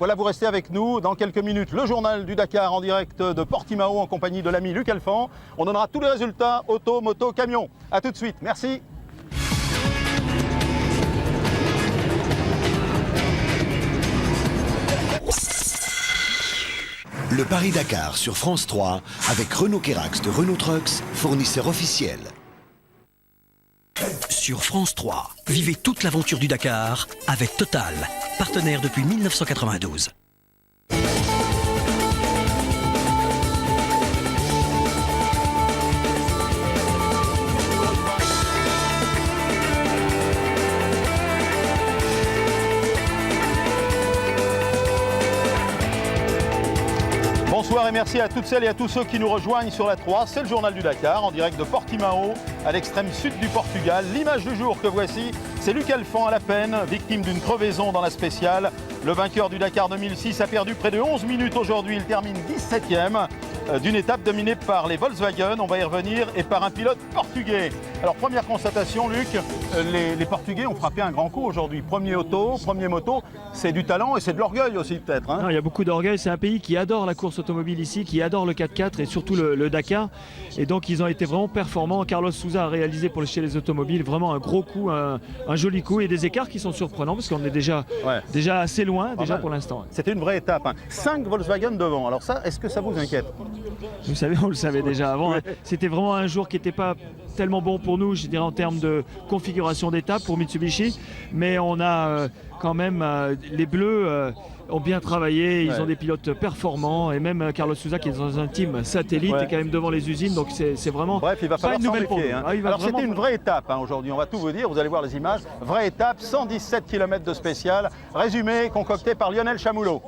Voilà, vous restez avec nous. Dans quelques minutes, le journal du Dakar en direct de Portimao en compagnie de l'ami Luc Alphand. On donnera tous les résultats auto, moto, camion. A tout de suite. Merci. Le Paris-Dakar sur France 3 avec Renault Kerax de Renault Trucks, fournisseur officiel. Sur France 3, vivez toute l'aventure du Dakar avec Total, partenaire depuis 1992. Bonsoir et merci à toutes celles et à tous ceux qui nous rejoignent sur la 3. C'est le journal du Dakar en direct de Portimao, à l'extrême sud du Portugal. L'image du jour que voici, c'est Luc Alphand à la peine, victime d'une crevaison dans la spéciale. Le vainqueur du Dakar 2006 a perdu près de 11 minutes aujourd'hui. Il termine 17e d'une étape dominée par les Volkswagen, on va y revenir, et par un pilote portugais. Alors première constatation, Luc, les Portugais ont frappé un grand coup aujourd'hui. Premier auto, premier moto, c'est du talent et c'est de l'orgueil aussi peut-être. Hein. Il y a beaucoup d'orgueil, c'est un pays qui adore la course automobile ici, qui adore le 4x4 et surtout le Dakar. Et donc ils ont été vraiment performants. Carlos Souza a réalisé chez les automobiles vraiment un gros coup, un joli coup et des écarts qui sont surprenants parce qu'on est déjà assez loin pour l'instant. C'était une vraie étape. 5 Volkswagen devant. Alors ça, est-ce que ça vous inquiète? Vous savez, on le savait déjà avant. Hein. C'était vraiment un jour qui n'était pas tellement bon pour nous, je dirais en termes de configuration d'étape pour Mitsubishi. Mais on a quand même, les Bleus ont bien travaillé, ils ont des pilotes performants et même Carlos Souza qui est dans un team satellite est quand même devant les usines. Donc c'est vraiment il va falloir une nouvelle pour nous. Alors c'était une vraie étape aujourd'hui, on va tout vous dire, vous allez voir les images. Vraie étape, 117 km de spécial. Résumé concocté par Lionel Chamoulot.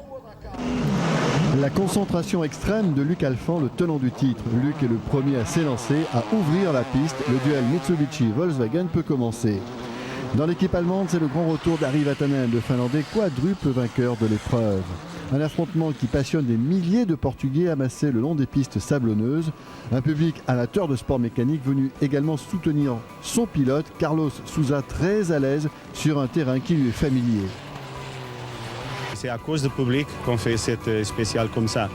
La concentration extrême de Luc Alphand, le tenant du titre. Luc est le premier à s'élancer, à ouvrir la piste. Le duel Mitsubishi-Volkswagen peut commencer. Dans l'équipe allemande, c'est le grand retour d'Ari Vatanen, le Finlandais quadruple vainqueur de l'épreuve. Un affrontement qui passionne des milliers de Portugais amassés le long des pistes sablonneuses. Un public amateur de sport mécanique venu également soutenir son pilote, Carlos Souza, très à l'aise sur un terrain qui lui est familier. C'est à cause du public qu'on fait cette spéciale comme ça.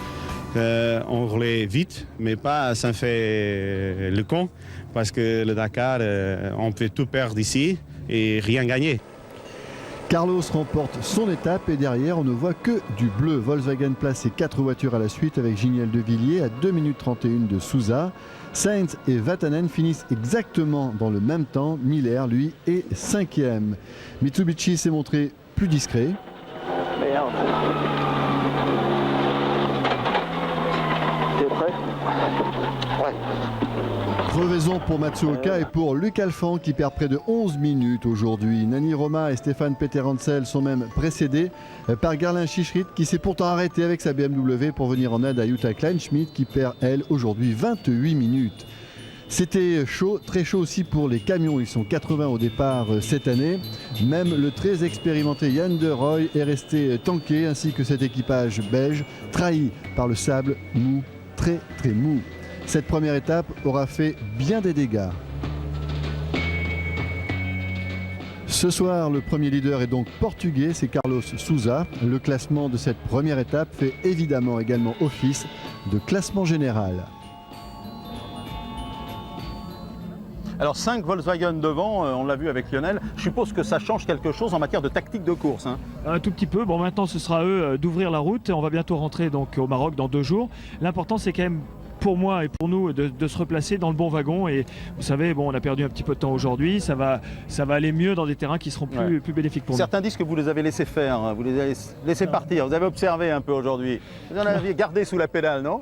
On roulait vite, mais pas sans faire le con, parce que le Dakar, on peut tout perdre ici et rien gagner. Carlos remporte son étape et derrière on ne voit que du bleu. Volkswagen place ses 4 voitures à la suite avec Giniel de Villiers à 2 minutes 31 de Souza. Sainz et Vatanen finissent exactement dans le même temps. Miller, lui, est 5e. Mitsubishi s'est montré plus discret. Merde. T'es prêt? Ouais. Crevaison pour Matsuoka et pour Luc Alphand qui perd près de 11 minutes aujourd'hui. Nani Roma et Stéphane Peter-Hansel sont même précédés par Garlin Chichrit qui s'est pourtant arrêté avec sa BMW pour venir en aide à Jutta Kleinschmidt qui perd elle aujourd'hui 28 minutes. C'était chaud, très chaud aussi pour les camions, ils sont 80 au départ cette année. Même le très expérimenté Yann De Roy est resté tanké ainsi que cet équipage belge trahi par le sable mou, très très mou. Cette première étape aura fait bien des dégâts. Ce soir, le premier leader est donc portugais, c'est Carlos Souza. Le classement de cette première étape fait évidemment également office de classement général. Alors 5 Volkswagen devant, on l'a vu avec Lionel. Je suppose que ça change quelque chose en matière de tactique de course. Hein. Un tout petit peu. Bon, maintenant ce sera à eux d'ouvrir la route. On va bientôt rentrer donc au Maroc dans 2 jours. L'important c'est quand même pour moi et pour nous de se replacer dans le bon wagon. Et vous savez, bon, on a perdu un petit peu de temps aujourd'hui. Ça va aller mieux dans des terrains qui seront plus bénéfiques pour nous. Certains disent que vous les avez laissés faire, vous les avez laissés partir. Vous avez observé un peu aujourd'hui. Vous en avez gardé sous la pédale, non?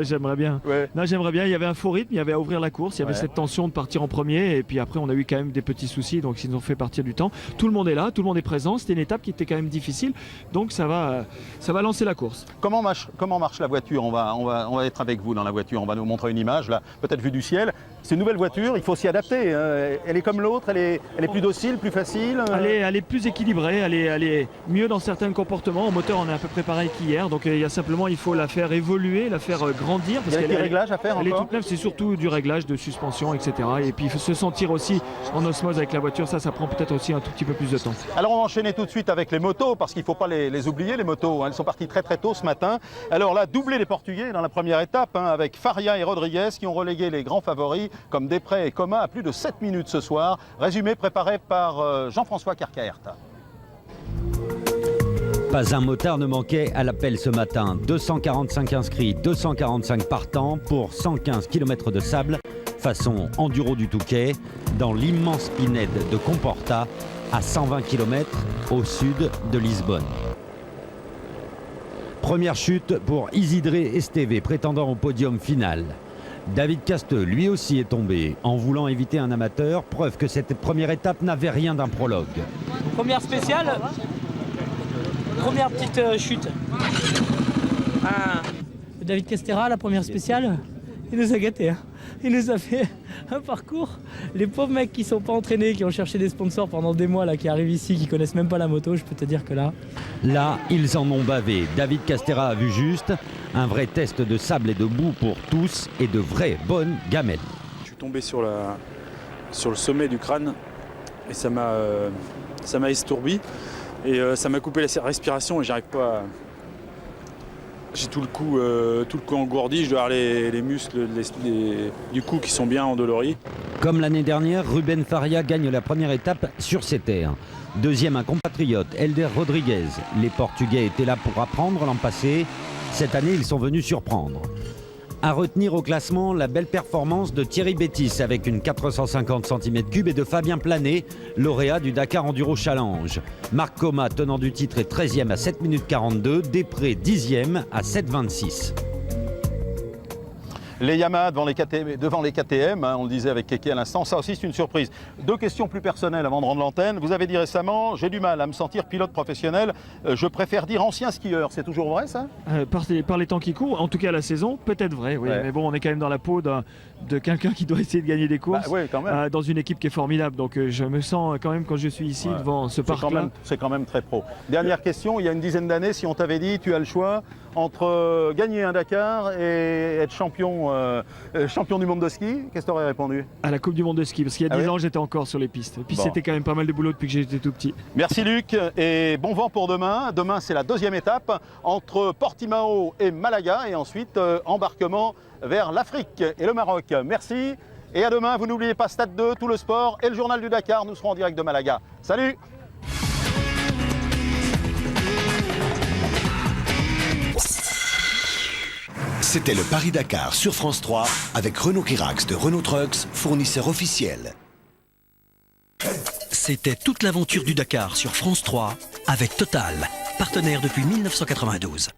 J'aimerais bien. Ouais. Non, j'aimerais bien. Il y avait un faux rythme, il y avait à ouvrir la course, il y avait cette tension de partir en premier. Et puis après, on a eu quand même des petits soucis, donc ils nous ont fait partir du temps. Tout le monde est là, tout le monde est présent. C'était une étape qui était quand même difficile, donc ça va lancer la course. Comment marche la voiture? On va être avec vous dans la la voiture. On va nous montrer une image, là, peut-être vue du ciel. C'est une nouvelle voiture, il faut s'y adapter. Elle est comme l'autre, elle est plus docile, plus facile. Elle est plus équilibrée, elle est mieux dans certains comportements. Au moteur, on est à peu près pareil qu'hier. Donc il faut la faire évoluer, la faire grandir. Il y a des réglages à faire elle est encore. toute neuve, c'est surtout du réglage de suspension, etc. Et puis il faut se sentir aussi en osmose avec la voiture. Ça prend peut-être aussi un tout petit peu plus de temps. Alors on va enchaîner tout de suite avec les motos, parce qu'il ne faut pas les oublier, les motos. Elles sont parties très très tôt ce matin. Alors là, doublé les Portugais dans la première étape, avec Faria et Rodriguez qui ont relégué les grands favoris, comme Després et Coma, à plus de 7 minutes ce soir. Résumé préparé par Jean-François Carcaerta. Pas un motard ne manquait à l'appel ce matin. 245 inscrits, 245 partants pour 115 km de sable, façon enduro du Touquet, dans l'immense pinède de Comporta, à 120 km au sud de Lisbonne. Première chute pour Isidré Esteve, prétendant au podium final. David Casteux, lui aussi, est tombé en voulant éviter un amateur, preuve que cette première étape n'avait rien d'un prologue. Première spéciale, première petite chute. David Castera, la première spéciale, il nous a gâtés. Hein. Il nous a fait un parcours. Les pauvres mecs qui sont pas entraînés, qui ont cherché des sponsors pendant des mois, là, qui arrivent ici, qui connaissent même pas la moto, je peux te dire que là... Là, ils en ont bavé. David Castera a vu juste. Un vrai test de sable et de boue pour tous et de vraies bonnes gamelles. Je suis tombé sur le sommet du crâne et ça m'a estourbi et ça m'a coupé la respiration et j'arrive pas à... J'ai tout le cou engourdi, je dois avoir les muscles du cou qui sont bien endoloris. Comme l'année dernière, Ruben Faria gagne la première étape sur ses terres. Deuxième, un compatriote, Helder Rodriguez. Les Portugais étaient là pour apprendre l'an passé. Cette année, ils sont venus surprendre. À retenir au classement, la belle performance de Thierry Bétis avec une 450 cm3 et de Fabien Planet, lauréat du Dakar Enduro Challenge. Marc Coma, tenant du titre, est 13e à 7 minutes 42, Després 10e à 7,26. Les Yamaha devant les KTM, on le disait avec Keke à l'instant, ça aussi c'est une surprise. Deux questions plus personnelles avant de rendre l'antenne. Vous avez dit récemment, j'ai du mal à me sentir pilote professionnel, je préfère dire ancien skieur. C'est toujours vrai ça? Par les temps qui courent, en tout cas la saison, peut-être vrai, oui. Ouais. Mais bon, on est quand même dans la peau de quelqu'un qui doit essayer de gagner des courses, oui, quand même. dans une équipe qui est formidable. Donc je me sens quand même, quand je suis ici devant ce parc-là... C'est quand même très pro. Dernière question, il y a une dizaine d'années, si on t'avait dit tu as le choix entre gagner un Dakar et être champion du monde de ski, qu'est-ce que tu aurais répondu? À la Coupe du Monde de ski, parce qu'il y a 10 ans, j'étais encore sur les pistes. Et puis c'était quand même pas mal de boulot depuis que j'étais tout petit. Merci Luc et bon vent pour demain. Demain, c'est la deuxième étape entre Portimao et Malaga et ensuite embarquement vers l'Afrique et le Maroc. Merci et à demain. Vous n'oubliez pas Stade 2, tout le sport et le journal du Dakar. Nous serons en direct de Malaga. Salut! C'était le Paris-Dakar sur France 3 avec Renault Kérax de Renault Trucks, fournisseur officiel. C'était toute l'aventure du Dakar sur France 3 avec Total, partenaire depuis 1992.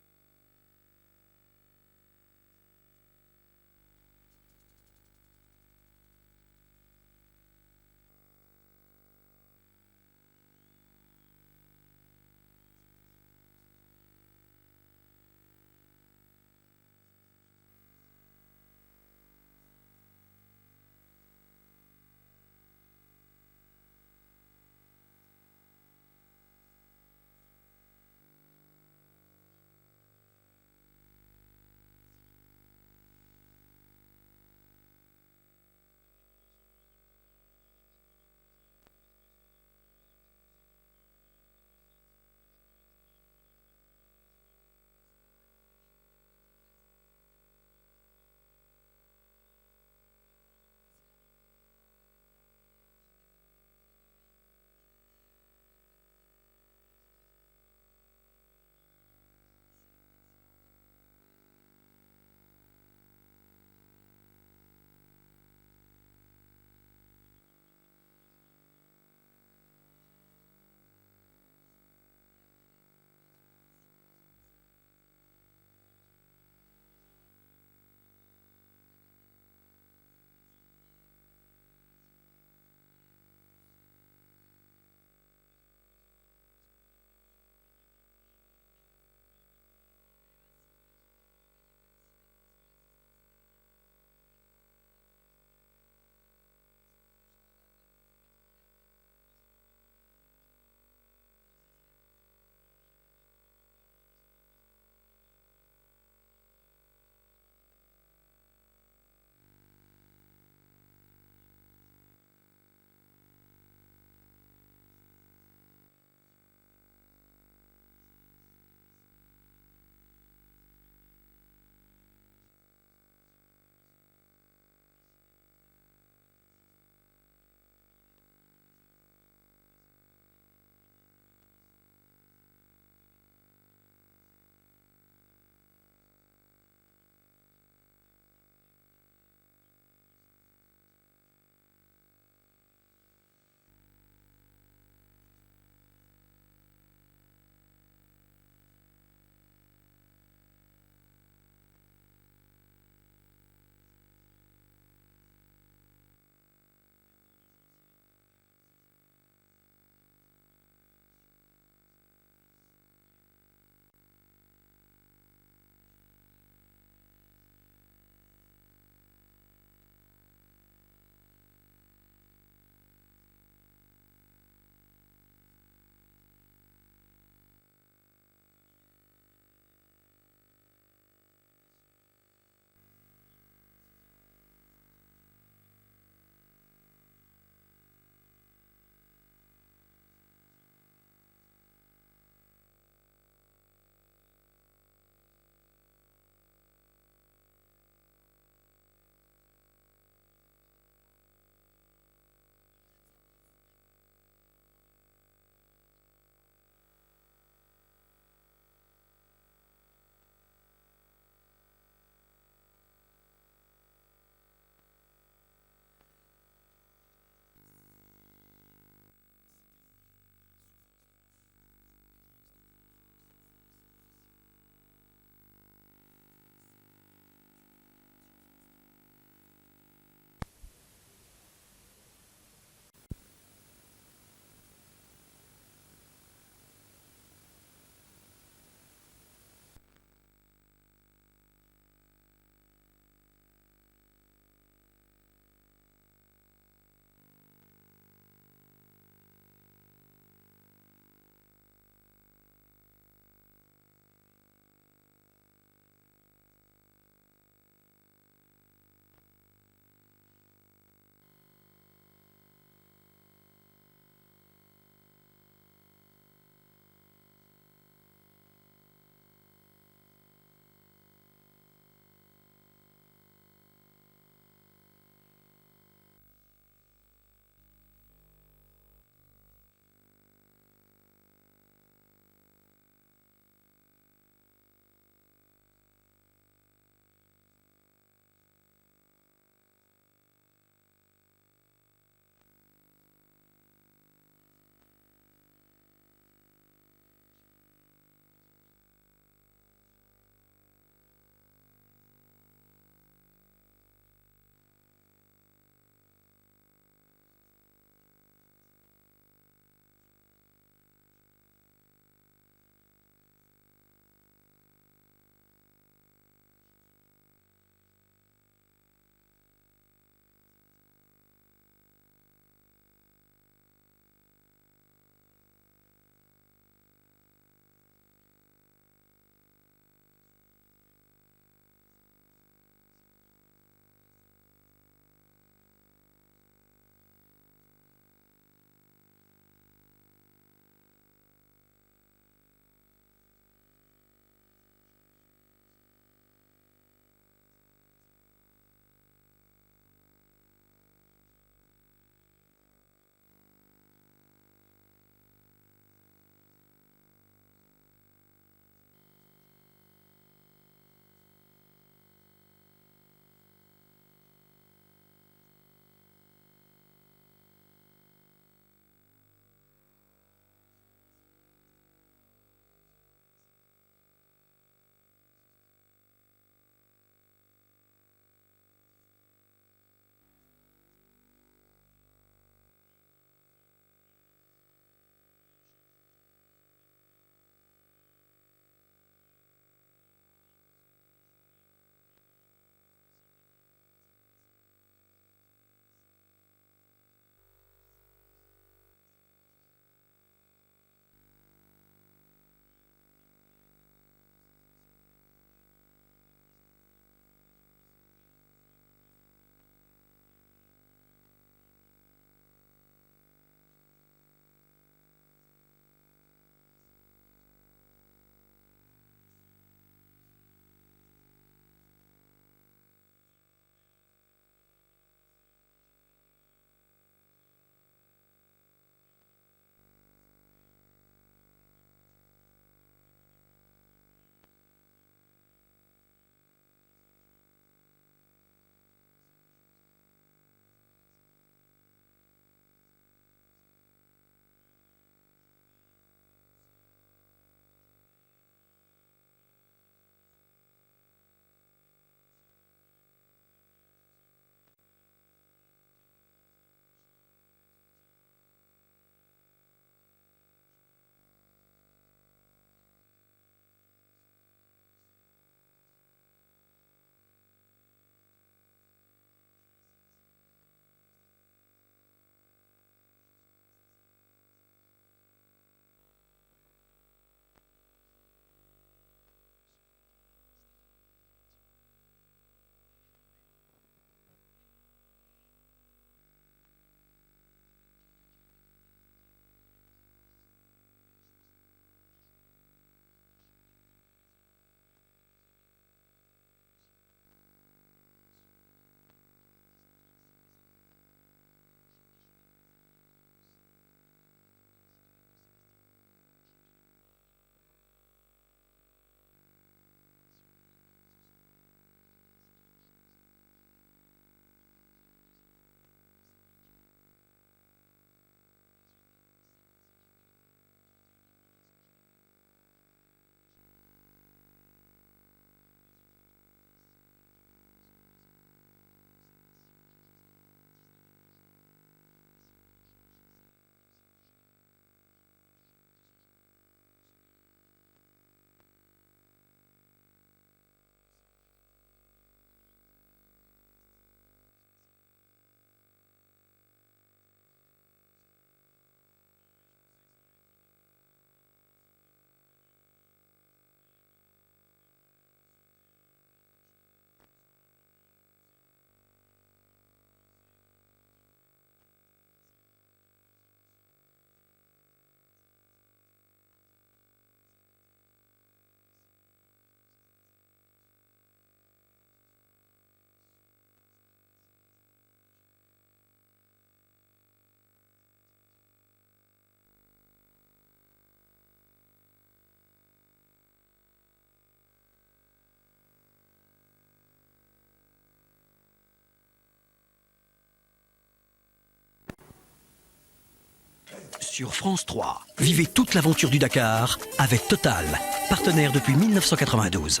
Sur France 3, vivez toute l'aventure du Dakar avec Total, partenaire depuis 1992.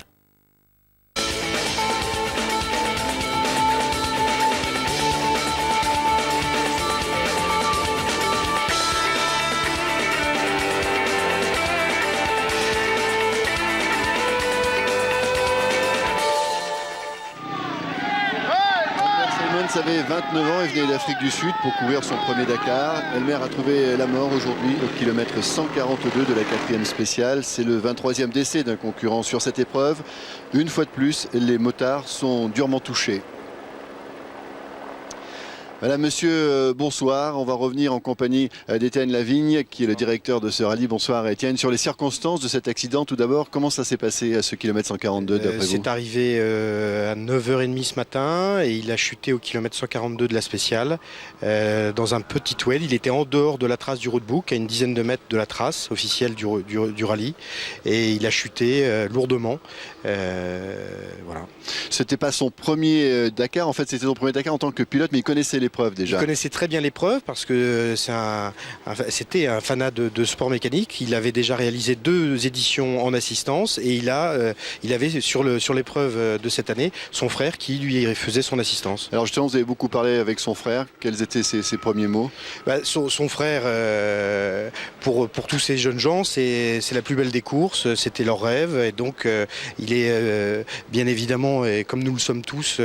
avait 29 ans et venait d'Afrique du Sud pour courir son premier Dakar. Elmer a trouvé la mort aujourd'hui au kilomètre 142 de la 4e spéciale. C'est le 23e décès d'un concurrent sur cette épreuve. Une fois de plus, les motards sont durement touchés. Madame, monsieur, bonsoir. On va revenir en compagnie d'Étienne Lavigne, qui est le directeur de ce rallye. Bonsoir Étienne. Sur les circonstances de cet accident, tout d'abord, comment ça s'est passé à ce kilomètre 142 d'après vous? C'est arrivé à 9h30 ce matin et il a chuté au kilomètre 142 de la spéciale dans un petit well. Il était en dehors de la trace du roadbook, à une dizaine de mètres de la trace officielle du rallye, et il a chuté lourdement. Voilà. C'était pas son premier Dakar, en fait c'était son premier Dakar en tant que pilote, mais il connaissait l'épreuve déjà. Il connaissait très bien l'épreuve parce que c'était un fanat de sport mécanique. Il avait déjà réalisé 2 éditions en assistance et il avait sur l'épreuve de cette année son frère qui lui faisait son assistance. Alors justement, vous avez beaucoup parlé avec son frère. Quels étaient ses premiers mots? Son frère, pour tous ces jeunes gens, c'est la plus belle des courses, c'était leur rêve, et donc il est bien évidemment, et comme nous le sommes tous,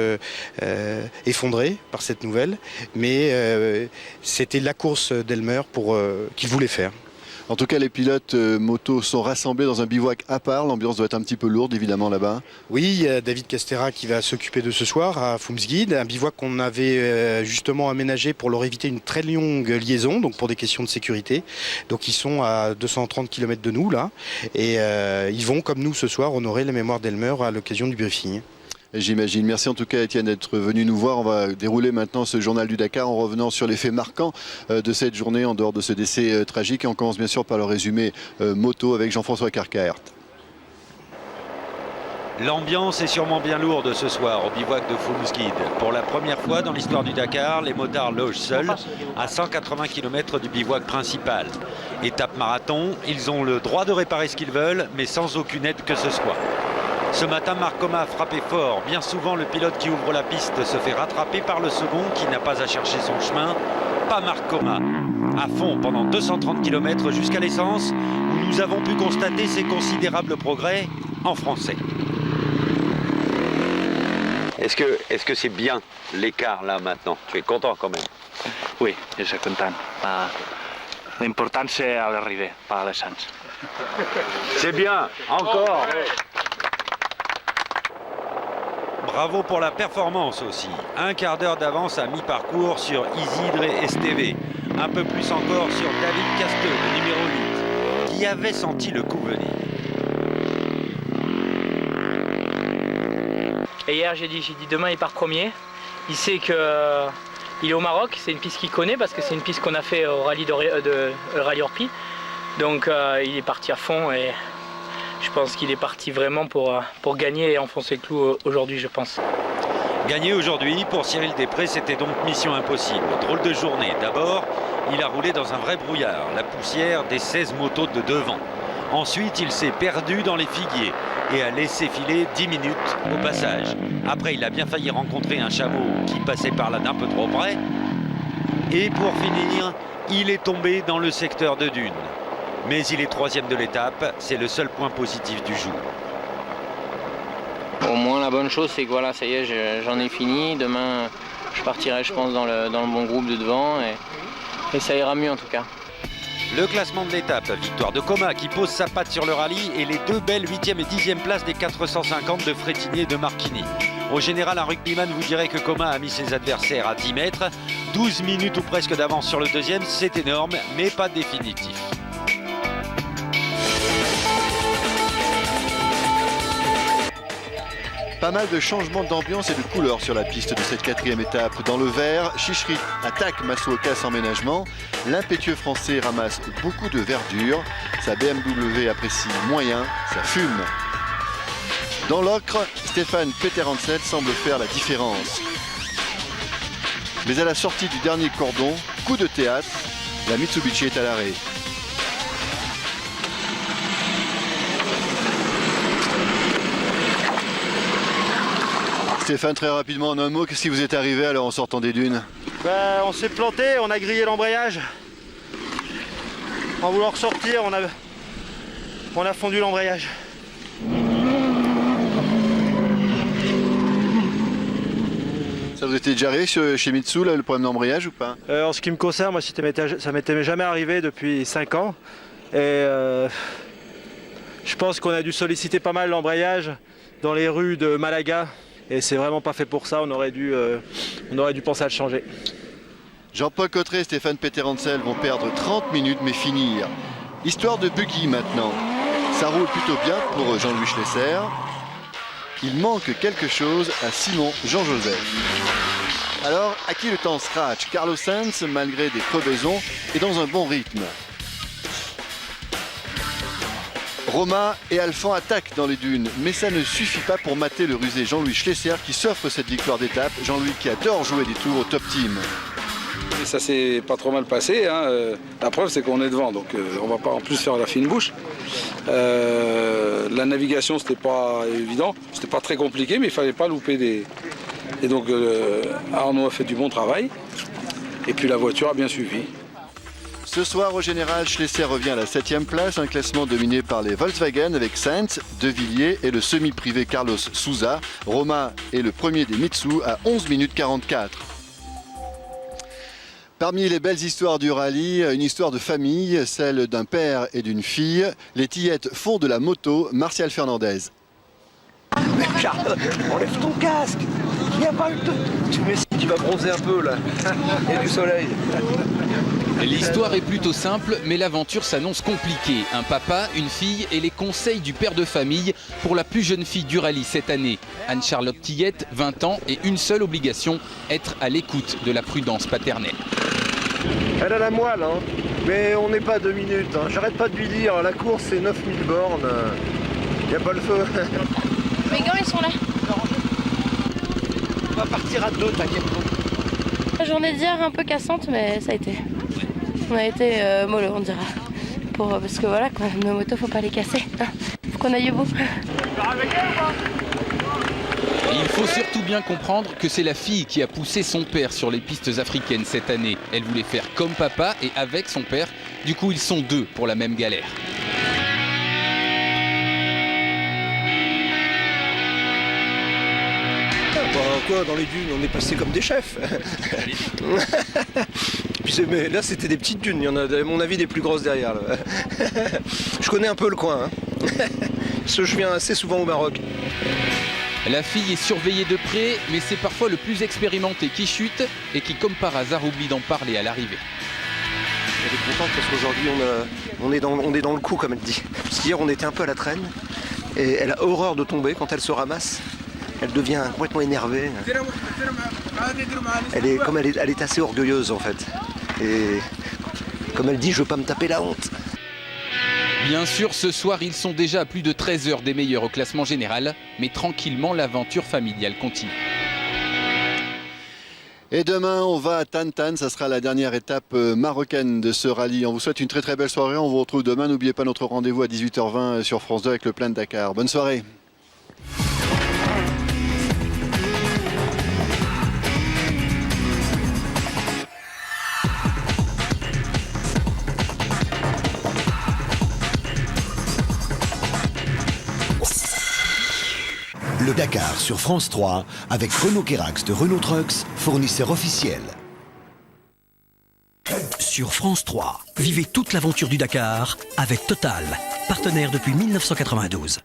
effondré par cette nouvelle, mais c'était la course d'Elmer qu'il voulait faire. En tout cas, les pilotes moto sont rassemblés dans un bivouac à part. L'ambiance doit être un petit peu lourde, évidemment, là-bas. Oui, il y a David Castera qui va s'occuper de ce soir à Fumsguide, un bivouac qu'on avait justement aménagé pour leur éviter une très longue liaison, donc pour des questions de sécurité. Donc ils sont à 230 km de nous, là, et ils vont, comme nous ce soir, honorer la mémoire d'Elmer à l'occasion du briefing. J'imagine. Merci en tout cas Étienne d'être venu nous voir. On va dérouler maintenant ce journal du Dakar en revenant sur les faits marquants de cette journée en dehors de ce décès tragique. Et on commence bien sûr par le résumé moto avec Jean-François Carcaert. L'ambiance est sûrement bien lourde ce soir au bivouac de Fumsguide. Pour la première fois dans l'histoire du Dakar, les motards logent seuls à 180 km du bivouac principal. Étape marathon, ils ont le droit de réparer ce qu'ils veulent, mais sans aucune aide que ce soit. Ce matin, Marc Coma a frappé fort. Bien souvent, le pilote qui ouvre la piste se fait rattraper par le second qui n'a pas à chercher son chemin. Pas Marc Coma. À fond pendant 230 km jusqu'à l'essence, où nous avons pu constater ces considérables progrès en français. Est-ce que c'est bien l'écart là maintenant? Tu es content quand même? Oui, je suis content. L'important c'est à l'arrivée, pas à l'essence. C'est bien, encore. Bravo pour la performance aussi. Un quart d'heure d'avance à mi-parcours sur Isidre STV. Un peu plus encore sur David Casteux, le numéro 8, qui avait senti le coup venir. Et hier j'ai dit demain il part premier. Il sait qu'il est au Maroc, c'est une piste qu'il connaît parce que c'est une piste qu'on a fait au rallye Rallye Orpi. Donc il est parti à fond et je pense qu'il est parti vraiment pour gagner et enfoncer le clou aujourd'hui, je pense. Gagner aujourd'hui, pour Cyril Després, c'était donc mission impossible. Drôle de journée. D'abord, il a roulé dans un vrai brouillard, la poussière des 16 motos de devant. Ensuite, il s'est perdu dans les figuiers et a laissé filer 10 minutes au passage. Après, il a bien failli rencontrer un chameau qui passait par là d'un peu trop près. Et pour finir, il est tombé dans le secteur de Dune. Mais il est 3e de l'étape, c'est le seul point positif du jour. Au moins la bonne chose c'est que voilà, ça y est, j'en ai fini. Demain je partirai je pense dans le bon groupe de devant et ça ira mieux en tout cas. Le classement de l'étape, victoire de Coma qui pose sa patte sur le rallye et les 2 belles 8e et 10e places des 450 de Frétinier et de Marchini. Au général, un rugbyman vous dirait que Coma a mis ses adversaires à 10 mètres. 12 minutes ou presque d'avance sur le deuxième, c'est énorme mais pas définitif. Pas mal de changements d'ambiance et de couleurs sur la piste de cette 4e étape. Dans le vert, Chicherit attaque Masuoka sans ménagement. L'impétueux français ramasse beaucoup de verdure. Sa BMW apprécie moyen, ça fume. Dans l'ocre, Stéphane Peterhansel semble faire la différence. Mais à la sortie du dernier cordon, coup de théâtre, La Mitsubishi est à l'arrêt. Stéphane, très rapidement en un mot, qu'est-ce qui vous est arrivé alors en sortant des dunes? On s'est planté, on a grillé l'embrayage. En voulant ressortir, on a fondu l'embrayage. Ça vous était déjà arrivé chez Mitsu, là, le problème d'embrayage ou pas? En ce qui me concerne, moi ça m'était jamais arrivé depuis 5 ans. Et je pense qu'on a dû solliciter pas mal l'embrayage dans les rues de Malaga. Et c'est vraiment pas fait pour ça, on aurait dû penser à le changer. Jean-Paul Cotterêt et Stéphane Peter-Hansel vont perdre 30 minutes mais finir. Histoire de buggy maintenant. Ça roule plutôt bien pour Jean-Louis Schlesser. Il manque quelque chose à Simon Jean-Joseph. Alors, à qui le temps scratch? Carlos Sainz, malgré des crevaisons, est dans un bon rythme. Romain et Alphand attaquent dans les dunes, mais ça ne suffit pas pour mater le rusé Jean-Louis Schlesser qui s'offre cette victoire d'étape. Jean-Louis qui adore jouer des tours au top team. Et ça s'est pas trop mal passé, hein. La preuve c'est qu'on est devant, donc on va pas en plus faire la fine bouche. La navigation c'était pas évident, c'était pas très compliqué, mais il fallait pas louper des... Et donc Arnaud a fait du bon travail, et puis la voiture a bien suivi. Ce soir, au général, Schlesser revient à la 7e place, un classement dominé par les Volkswagen avec Sainz, De Villiers et le semi-privé Carlos Souza. Romain est le premier des Mitsu à 11 minutes 44. Parmi les belles histoires du rallye, une histoire de famille, celle d'un père et d'une fille. Les Tillettes font de la moto. Martial Fernandez. Charles, enlève ton casque. Il n'y a pas le temps. Tu vas bronzer un peu là. Il y a du soleil. L'histoire est plutôt simple, mais l'aventure s'annonce compliquée. Un papa, une fille et les conseils du père de famille pour la plus jeune fille du rallye cette année. Anne-Charlotte Tillette, 20 ans, et une seule obligation, être à l'écoute de la prudence paternelle. Elle a la moelle, hein. Mais on n'est pas à 2 minutes. Hein. J'arrête pas de lui dire, la course c'est 9000 bornes. Il n'y a pas le feu. Mes gants ils sont là. On va partir à 2, t'inquiète pas. La journée d'hier un peu cassante, mais ça a été. On a été mollo, on dira. Parce que voilà, quoi, nos motos, faut pas les casser. Hein. Faut qu'on aille au bout. Et il faut surtout bien comprendre que c'est la fille qui a poussé son père sur les pistes africaines cette année. Elle voulait faire comme papa et avec son père. Du coup, ils sont deux pour la même galère. Quoi, dans les dunes, on est passé comme des chefs. Mais là, c'était des petites dunes. Il y en a, à mon avis, des plus grosses derrière. Là. Je connais un peu le coin. Hein. Parce que je viens assez souvent au Maroc. La fille est surveillée de près, mais c'est parfois le plus expérimenté qui chute et qui, comme par hasard, oublie d'en parler à l'arrivée. Elle est contente parce qu'aujourd'hui, on est dans le coup, comme elle dit. Parce qu'hier, on était un peu à la traîne. Et elle a horreur de tomber quand elle se ramasse. Elle devient complètement énervée. Elle est assez orgueilleuse en fait. Et comme elle dit, je veux pas me taper la honte. Bien sûr, ce soir, ils sont déjà à plus de 13 heures des meilleurs au classement général, mais tranquillement, l'aventure familiale continue. Et demain, on va à Tantan, ça sera la dernière étape marocaine de ce rallye. On vous souhaite une très très belle soirée, on vous retrouve demain. N'oubliez pas notre rendez-vous à 18h20 sur France 2 avec le plein de Dakar. Bonne soirée. Le Dakar sur France 3 avec Renault Kérax de Renault Trucks, fournisseur officiel. Sur France 3, vivez toute l'aventure du Dakar avec Total, partenaire depuis 1992.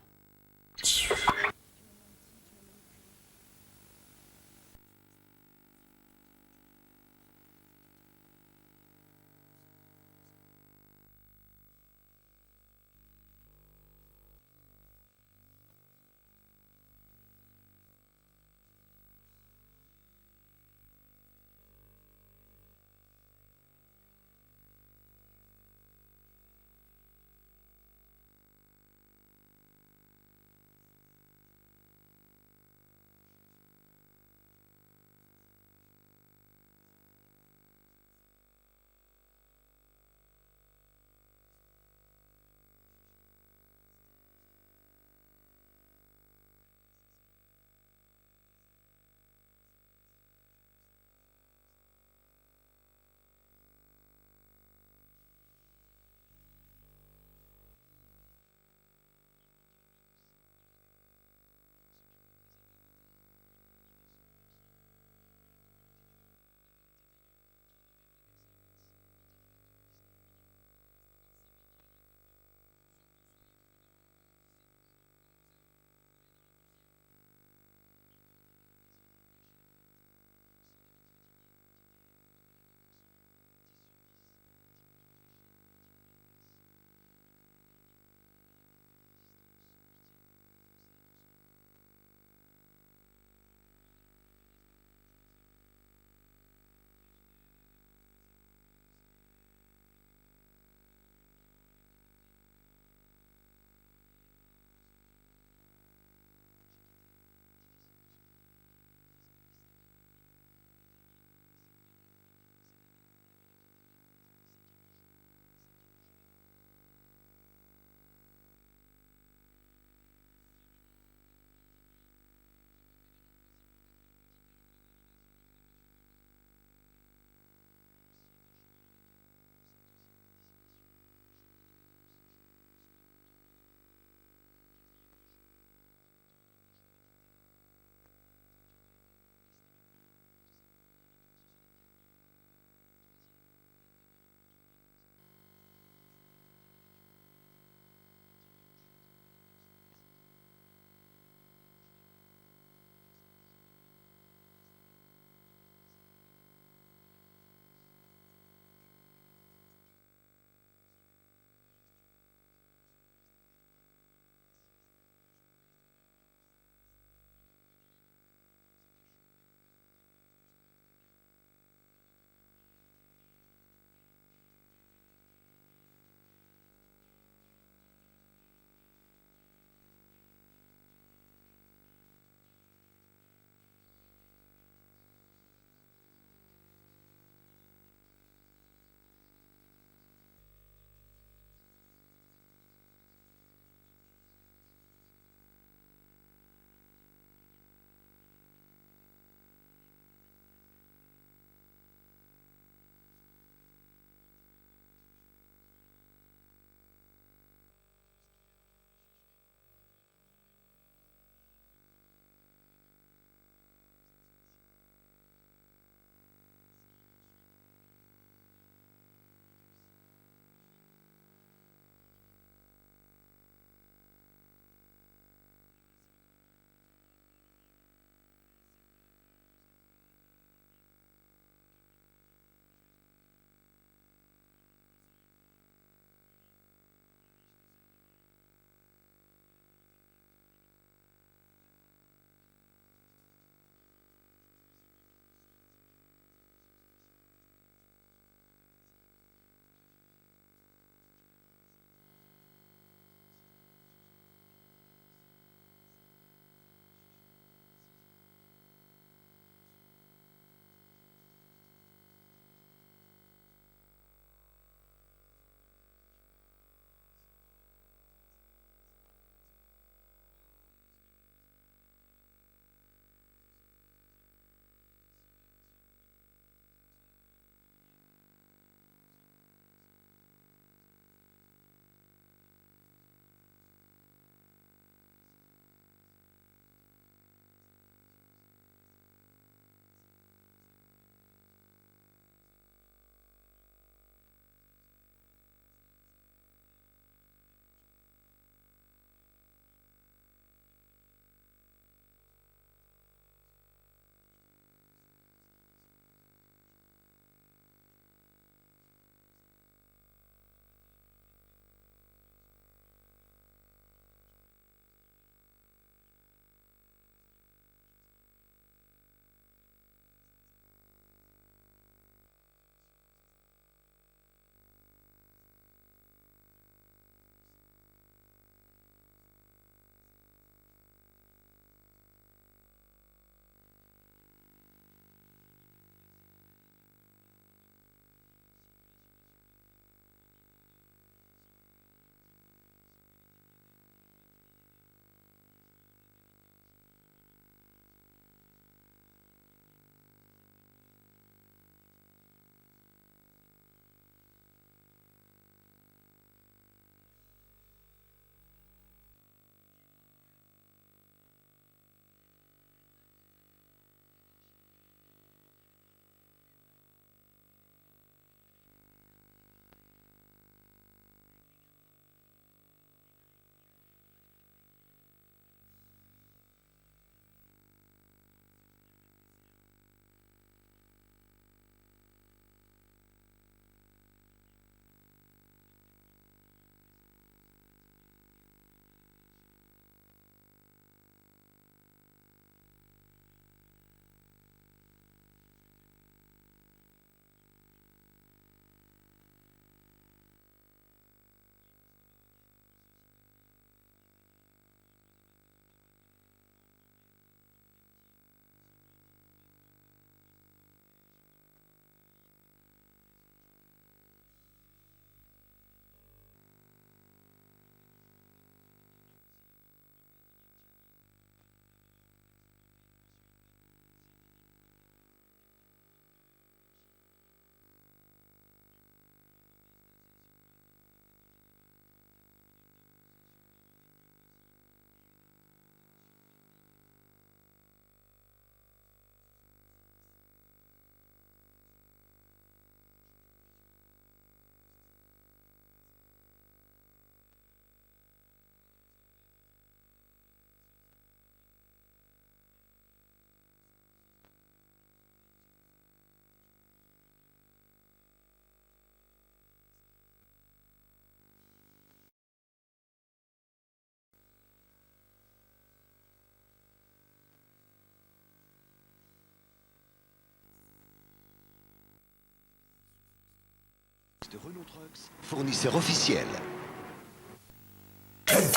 de Renault Trucks, fournisseur officiel.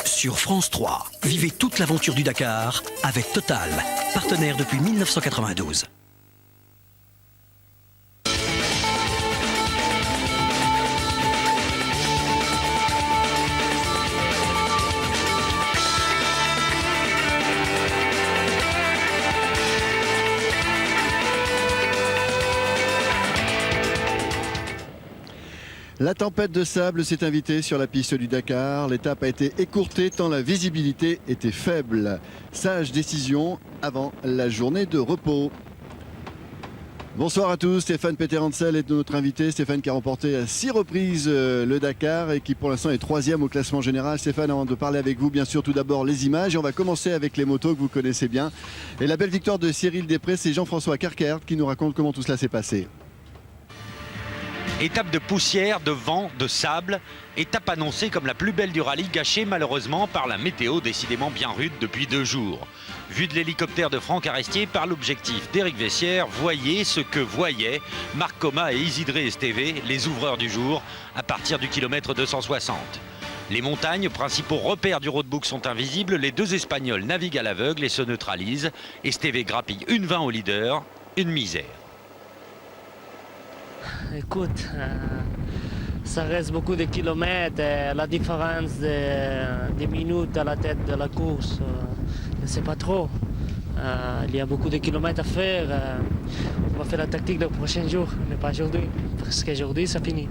Sur France 3, vivez toute l'aventure du Dakar avec Total, partenaire depuis 1992. La tempête de sable s'est invitée sur la piste du Dakar. L'étape a été écourtée tant la visibilité était faible. Sage décision avant la journée de repos. Bonsoir à tous, Stéphane Peterhansel est notre invité. Stéphane qui a remporté à 6 reprises le Dakar et qui pour l'instant est 3e au classement général. Stéphane, avant de parler avec vous, bien sûr tout d'abord les images. Et on va commencer avec les motos que vous connaissez bien. Et la belle victoire de Cyril Després, c'est Jean-François Carcaert qui nous raconte comment tout cela s'est passé. Étape de poussière, de vent, de sable. Étape annoncée comme la plus belle du rallye, gâchée malheureusement par la météo décidément bien rude depuis 2 jours. Vue de l'hélicoptère de Franck Arestier par l'objectif d'Éric Vessière, voyez ce que voyaient Marc Coma et Isidré Esteve, les ouvreurs du jour, à partir du kilomètre 260. Les montagnes, principaux repères du roadbook, sont invisibles. Les 2 Espagnols naviguent à l'aveugle et se neutralisent. Esteve grappille une 20 au leader, une misère. Écoute, ça reste beaucoup de kilomètres. La différence des minutes à la tête de la course, je ne sais pas trop. Il y a beaucoup de kilomètres à faire. On va faire la tactique le prochain jour, mais pas aujourd'hui. Parce qu'aujourd'hui, ça finit.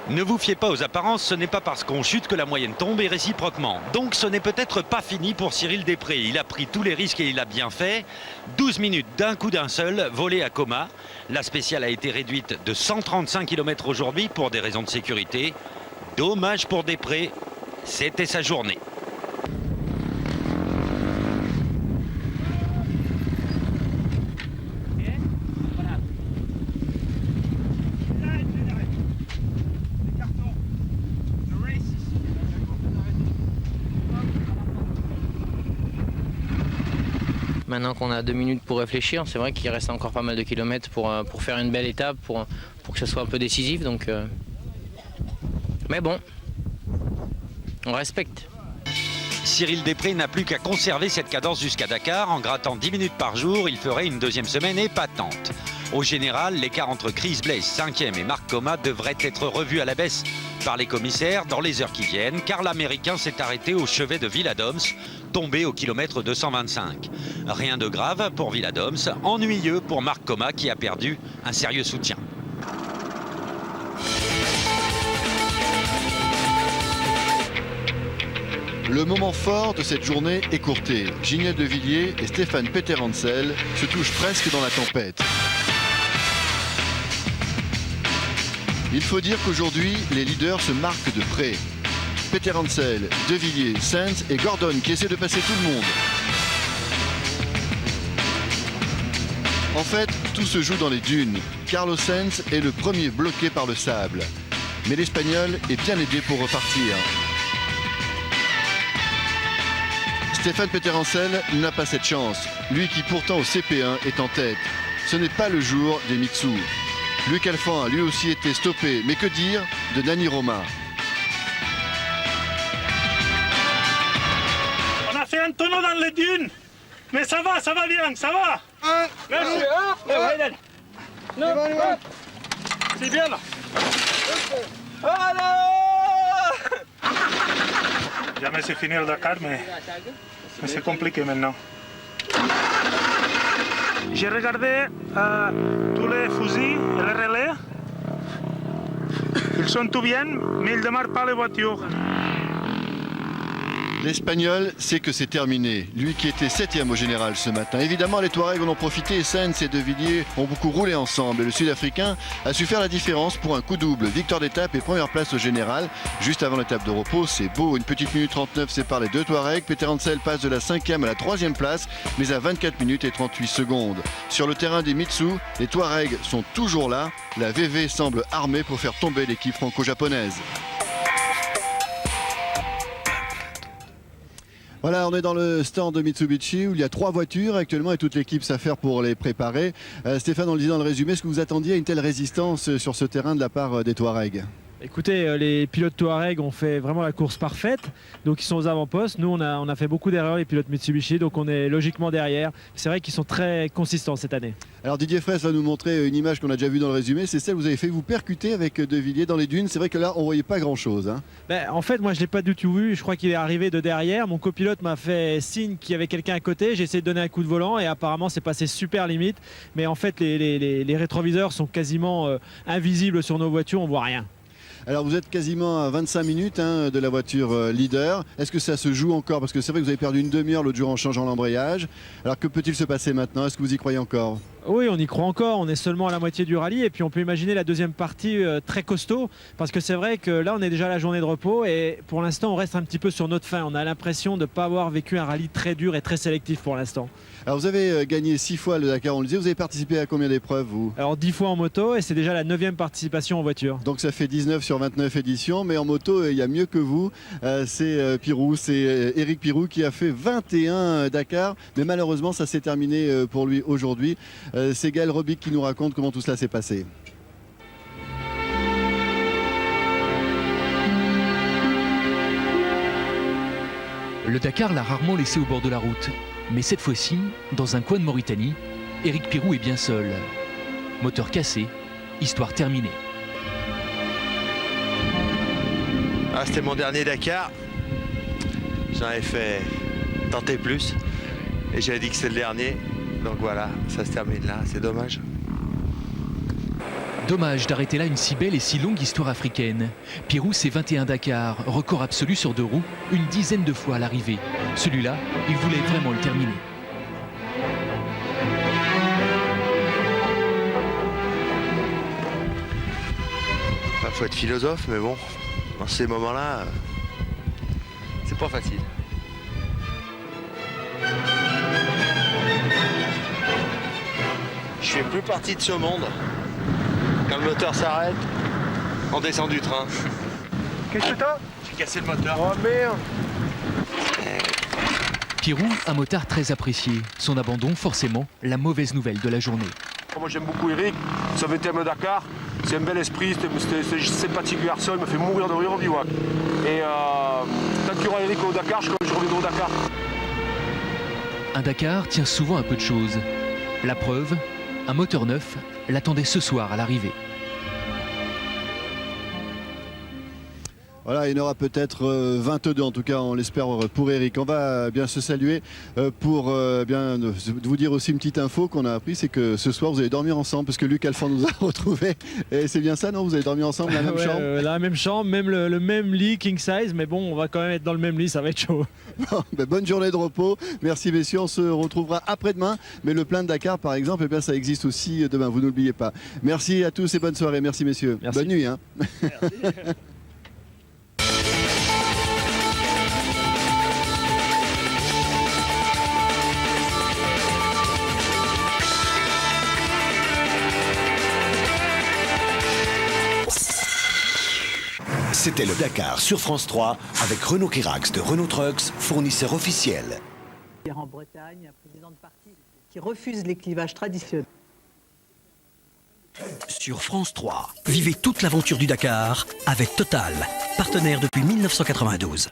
Ne vous fiez pas aux apparences, ce n'est pas parce qu'on chute que la moyenne tombe et réciproquement. Donc ce n'est peut-être pas fini pour Cyril Després. Il a pris tous les risques et il a bien fait. 12 minutes d'un coup d'un seul, volé à Coma. La spéciale a été réduite de 135 km aujourd'hui pour des raisons de sécurité. Dommage pour Després, c'était sa journée. Maintenant qu'on a 2 minutes pour réfléchir, c'est vrai qu'il reste encore pas mal de kilomètres pour faire une belle étape, pour que ce soit un peu décisif. Donc, mais bon, on respecte. Cyril Després n'a plus qu'à conserver cette cadence jusqu'à Dakar. En grattant 10 minutes par jour, il ferait une 2e semaine épatante. Au général, l'écart entre Chris Blaise, 5e, et Marc Coma devrait être revu à la baisse par les commissaires dans les heures qui viennent, car l'Américain s'est arrêté au chevet de Villadoms, tombé au kilomètre 225. Rien de grave pour Villadoms, ennuyeux pour Marc Coma qui a perdu un sérieux soutien. Le moment fort de cette journée écourtée. Ginette de Villiers et Stéphane Peterhansel se touchent presque dans la tempête. Il faut dire qu'aujourd'hui, les leaders se marquent de près. Peterhansel, De Villiers, Sainz et Gordon qui essaient de passer tout le monde. En fait, tout se joue dans les dunes. Carlos Sainz est le premier bloqué par le sable. Mais l'Espagnol est bien aidé pour repartir. Stéphane Peterhansel n'a pas cette chance. Lui qui pourtant au CP1 est en tête. Ce n'est pas le jour des Mitsu. Luc Alphand a lui aussi été stoppé. Mais que dire de Nani Roma? On a fait un tonneau dans les dunes. Mais ça va bien, ça va. Merci. C'est bien là. Jamais c'est fini le Dakar, mais c'est compliqué maintenant. J'ai regardé tous les fusils et les relais. Ils sont tout bien, mais ils ne démarrent pas les voitures. L'Espagnol sait que c'est terminé. Lui qui était 7e au général ce matin. Évidemment, les Touaregs en ont profité et Sainz et De Villiers ont beaucoup roulé ensemble. Et le Sud-Africain a su faire la différence pour un coup double. Victoire d'étape et première place au général. Juste avant l'étape de repos, c'est beau. Une petite minute 39 sépare les 2 Touaregs. Peterhansel passe de la 5e à la 3e place, mais à 24 minutes et 38 secondes. Sur le terrain des Mitsu, les Touaregs sont toujours là. La VV semble armée pour faire tomber l'équipe franco-japonaise. Voilà, on est dans le stand de Mitsubishi où il y a 3 voitures actuellement et toute l'équipe s'affaire pour les préparer. Stéphane, on le dit dans le résumé, est-ce que vous attendiez à une telle résistance sur ce terrain de la part des Touaregs ? Écoutez, les pilotes Touareg ont fait vraiment la course parfaite, donc ils sont aux avant-postes. Nous, on a fait beaucoup d'erreurs, les pilotes Mitsubishi, donc on est logiquement derrière. C'est vrai qu'ils sont très consistants cette année. Alors Didier Fraisse va nous montrer une image qu'on a déjà vue dans le résumé, c'est celle que vous avez fait vous percuter avec De Villiers dans les dunes. C'est vrai que là, on voyait pas grand-chose. Hein. En fait, moi, je ne l'ai pas du tout vu. Je crois qu'il est arrivé de derrière. Mon copilote m'a fait signe qu'il y avait quelqu'un à côté. J'ai essayé de donner un coup de volant et apparemment, c'est passé super limite. Mais en fait, les rétroviseurs sont quasiment invisibles sur nos voitures. On voit rien. Alors vous êtes quasiment à 25 minutes de la voiture leader. Est-ce que ça se joue encore? Parce que c'est vrai que vous avez perdu une demi-heure l'autre jour en changeant l'embrayage. Alors que peut-il se passer maintenant? Est-ce que vous y croyez encore? Oui, on y croit encore. On est seulement à la moitié du rallye et puis on peut imaginer la deuxième partie très costaud parce que c'est vrai que là on est déjà à la journée de repos et pour l'instant on reste un petit peu sur notre fin. On a l'impression de ne pas avoir vécu un rallye très dur et très sélectif pour l'instant. Alors vous avez gagné 6 fois le Dakar, on le disait. Vous avez participé à combien d'épreuves vous? Alors 10 fois en moto et c'est déjà la 9e participation en voiture. Donc ça fait 19 sur 29 éditions, mais en moto il y a mieux que vous. C'est Pirou, c'est Éric Pirou qui a fait 21 Dakar, mais malheureusement ça s'est terminé pour lui aujourd'hui. C'est Gaël Robic qui nous raconte comment tout cela s'est passé. Le Dakar l'a rarement laissé au bord de la route. Mais cette fois-ci, dans un coin de Mauritanie, Éric Pirou est bien seul. Moteur cassé, histoire terminée. Ah, c'était mon dernier Dakar. J'en avais fait tenter plus. Et j'avais dit que c'était le dernier. Donc voilà, ça se termine là, c'est dommage. Dommage d'arrêter là une si belle et si longue histoire africaine. Pirou, c'est 21 Dakar, record absolu sur 2 roues, une dizaine de fois à l'arrivée. Celui-là, il voulait vraiment le terminer. Enfin, faut être philosophe, mais bon, dans ces moments-là, c'est pas facile. Je fais plus partie de ce monde. Quand le moteur s'arrête, on descend du train. Qu'est-ce que t'as? J'ai cassé le moteur. Oh merde! Pirou, un motard très apprécié. Son abandon, forcément, la mauvaise nouvelle de la journée. Moi j'aime beaucoup Eric, ça avait été le Dakar, c'est un bel esprit, c'est un sympathique garçon, il me fait mourir de rire au bivouac. Et tant qu'il y aura Eric au Dakar, je reviendrai au Dakar. Un Dakar tient souvent un peu de choses. La preuve, un moteur neuf l'attendait ce soir à l'arrivée. Voilà, il y en aura peut-être 22 en tout cas, on l'espère pour Eric. On va bien se saluer pour bien vous dire aussi une petite info qu'on a appris, c'est que ce soir vous allez dormir ensemble parce que Luc Alphand nous a retrouvés. Et c'est bien ça, non? Vous allez dormir ensemble, la même chambre? La même chambre, même le même lit king size, mais bon, on va quand même être dans le même lit, ça va être chaud. Bon, bonne journée de repos. Merci messieurs, on se retrouvera après-demain. Mais le plein de Dakar par exemple, eh bien, ça existe aussi demain, vous n'oubliez pas. Merci à tous et bonne soirée. Merci messieurs. Merci. Bonne nuit. Hein. Merci. C'était le Dakar sur France 3 avec Renault Kirax de Renault Trucks, fournisseur officiel. En Bretagne, un président de parti qui refuse les clivages traditionnels. Sur France 3, vivez toute l'aventure du Dakar avec Total, partenaire depuis 1992.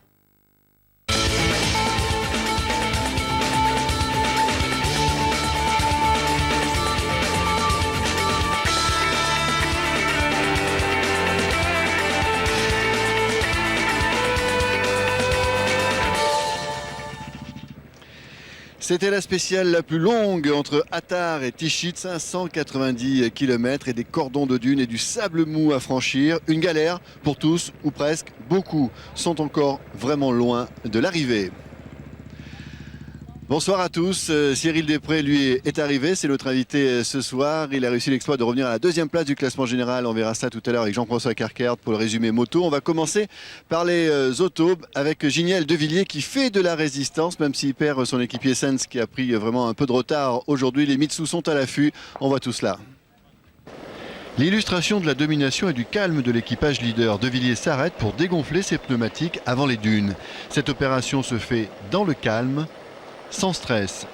C'était la spéciale la plus longue entre Attar et Tichit, 590 km et des cordons de dunes et du sable mou à franchir. Une galère pour tous, ou presque. Beaucoup sont encore vraiment loin de l'arrivée. Bonsoir à tous, Cyril Després lui est arrivé, c'est notre invité ce soir. Il a réussi l'exploit de revenir à la 2e place du classement général. On verra ça tout à l'heure avec Jean-François Carquert pour le résumé moto. On va commencer par les autos avec Giniel De Villiers qui fait de la résistance, même s'il perd son équipier Sens qui a pris vraiment un peu de retard aujourd'hui. Les Mitsu sont à l'affût, on voit tout cela. L'illustration de la domination et du calme de l'équipage leader. De Villiers s'arrête pour dégonfler ses pneumatiques avant les dunes. Cette opération se fait dans le calme, sans stress.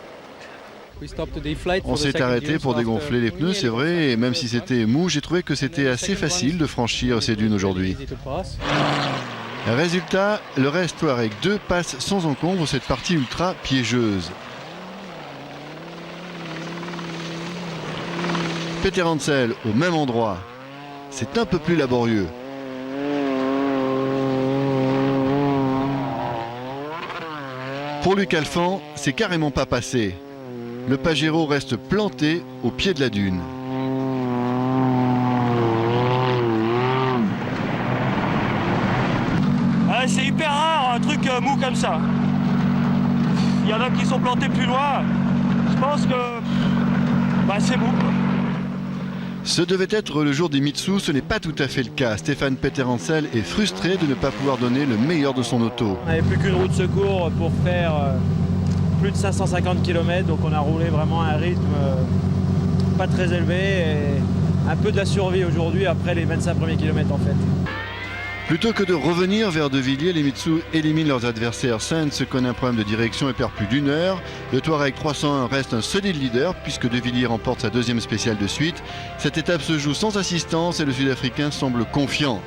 On s'est arrêté pour dégonfler les pneus, c'est vrai, et même si c'était mou, j'ai trouvé que c'était assez facile de franchir ces dunes aujourd'hui. Résultat, le reste Touareg 2 passe sans encombre cette partie ultra piégeuse. Peter Hansel au même endroit. C'est un peu plus laborieux. Pour Luc Alphand, c'est carrément pas passé. Le Pajero reste planté au pied de la dune. Ah, c'est hyper rare un truc mou comme ça. Il y en a qui sont plantés plus loin. Je pense que c'est mou. Ce devait être le jour des Mitsu, ce n'est pas tout à fait le cas. Stéphane Peter Hansel est frustré de ne pas pouvoir donner le meilleur de son auto. On n'avait plus qu'une roue de secours pour faire plus de 550 km, donc on a roulé vraiment à un rythme pas très élevé et un peu de la survie aujourd'hui après les 25 premiers kilomètres en fait. Plutôt que de revenir vers De Villiers, les Mitsu éliminent leurs adversaires. Sainz connaît un problème de direction et perd plus d'une heure. Le Touareg 301 reste un solide leader puisque De Villiers remporte sa deuxième spéciale de suite. Cette étape se joue sans assistance et le Sud-Africain semble confiant.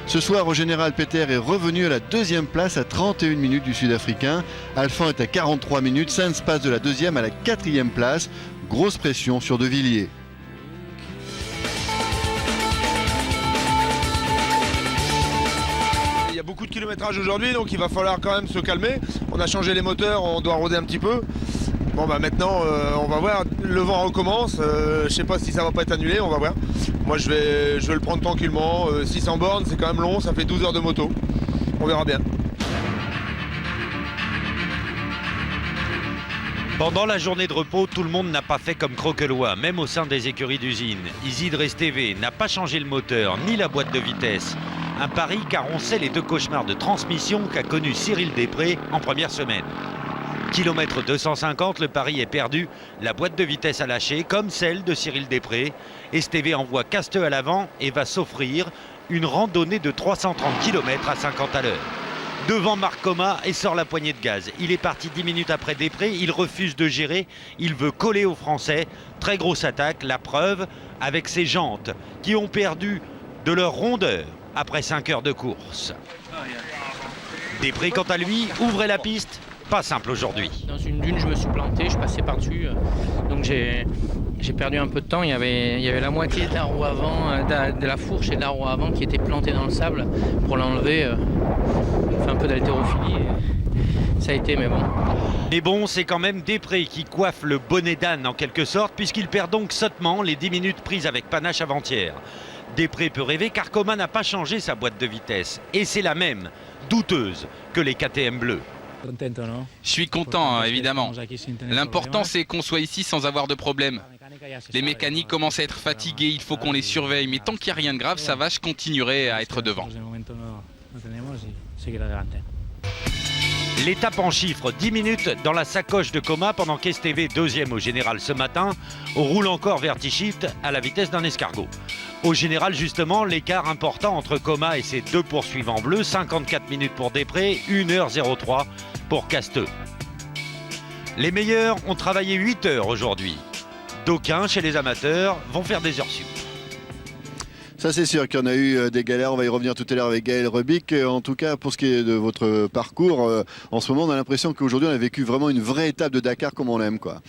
Ce soir, au général, Peter est revenu à la deuxième place à 31 minutes du Sud-Africain. Alphand est à 43 minutes. Sainz passe de la deuxième à la quatrième place. Grosse pression sur De Villiers. Il y a beaucoup de kilométrage aujourd'hui, donc il va falloir quand même se calmer. On a changé les moteurs, on doit rôder un petit peu. Bon maintenant on va voir, le vent recommence, je sais pas si ça va pas être annulé, on va voir. Moi je vais le prendre tranquillement, 600 bornes c'est quand même long, ça fait 12 heures de moto, on verra bien. Pendant la journée de repos, tout le monde n'a pas fait comme Croquelois, même au sein des écuries d'usine. Isidre Esteve n'a pas changé le moteur, ni la boîte de vitesse. Un pari car on sait les deux cauchemars de transmission qu'a connu Cyril Després en première semaine. Kilomètre 250, le pari est perdu. La boîte de vitesse a lâché, comme celle de Cyril Després. Esteve envoie Casteux à l'avant et va s'offrir une randonnée de 330 km à 50 à l'heure. Devant Marc Coma et sort la poignée de gaz. Il est parti 10 minutes après Després, il refuse de gérer, il veut coller aux Français. Très grosse attaque, la preuve avec ses jantes qui ont perdu de leur rondeur après 5 heures de course. Després, quant à lui, ouvrait la piste. Pas simple aujourd'hui. Dans une dune, je me suis planté, je passais par-dessus, donc j'ai perdu un peu de temps. Il y avait la moitié de la roue avant, de la fourche et de la roue avant qui était plantée dans le sable. Pour l'enlever, fait un peu d'haltérophilie. Ça a été, mais bon. Mais bon, c'est quand même Després qui coiffe le bonnet d'âne en quelque sorte, puisqu'il perd donc sottement les 10 minutes prises avec panache avant-hier. Després peut rêver car Coma n'a pas changé sa boîte de vitesse. Et c'est la même, douteuse, que les KTM bleus. Je suis content, évidemment. L'important, c'est qu'on soit ici sans avoir de problème. Les mécaniques commencent à être fatigués, il faut qu'on les surveille. Mais tant qu'il n'y a rien de grave, ça va, je continuerai à être devant. L'étape en chiffres, 10 minutes dans la sacoche de Coma pendant qu'Esteve, deuxième au général ce matin, roule encore verti-shift à la vitesse d'un escargot. Au général, justement, l'écart important entre Coma et ses deux poursuivants bleus, 54 minutes pour Després, 1h03 pour Casteux. Les meilleurs ont travaillé 8 heures aujourd'hui. D'aucuns, chez les amateurs, vont faire des heures sup. Ça c'est sûr qu'il y en a eu des galères, on va y revenir tout à l'heure avec Gaël Rebic. En tout cas pour ce qui est de votre parcours, en ce moment on a l'impression qu'aujourd'hui on a vécu vraiment une vraie étape de Dakar comme on l'aime quoi.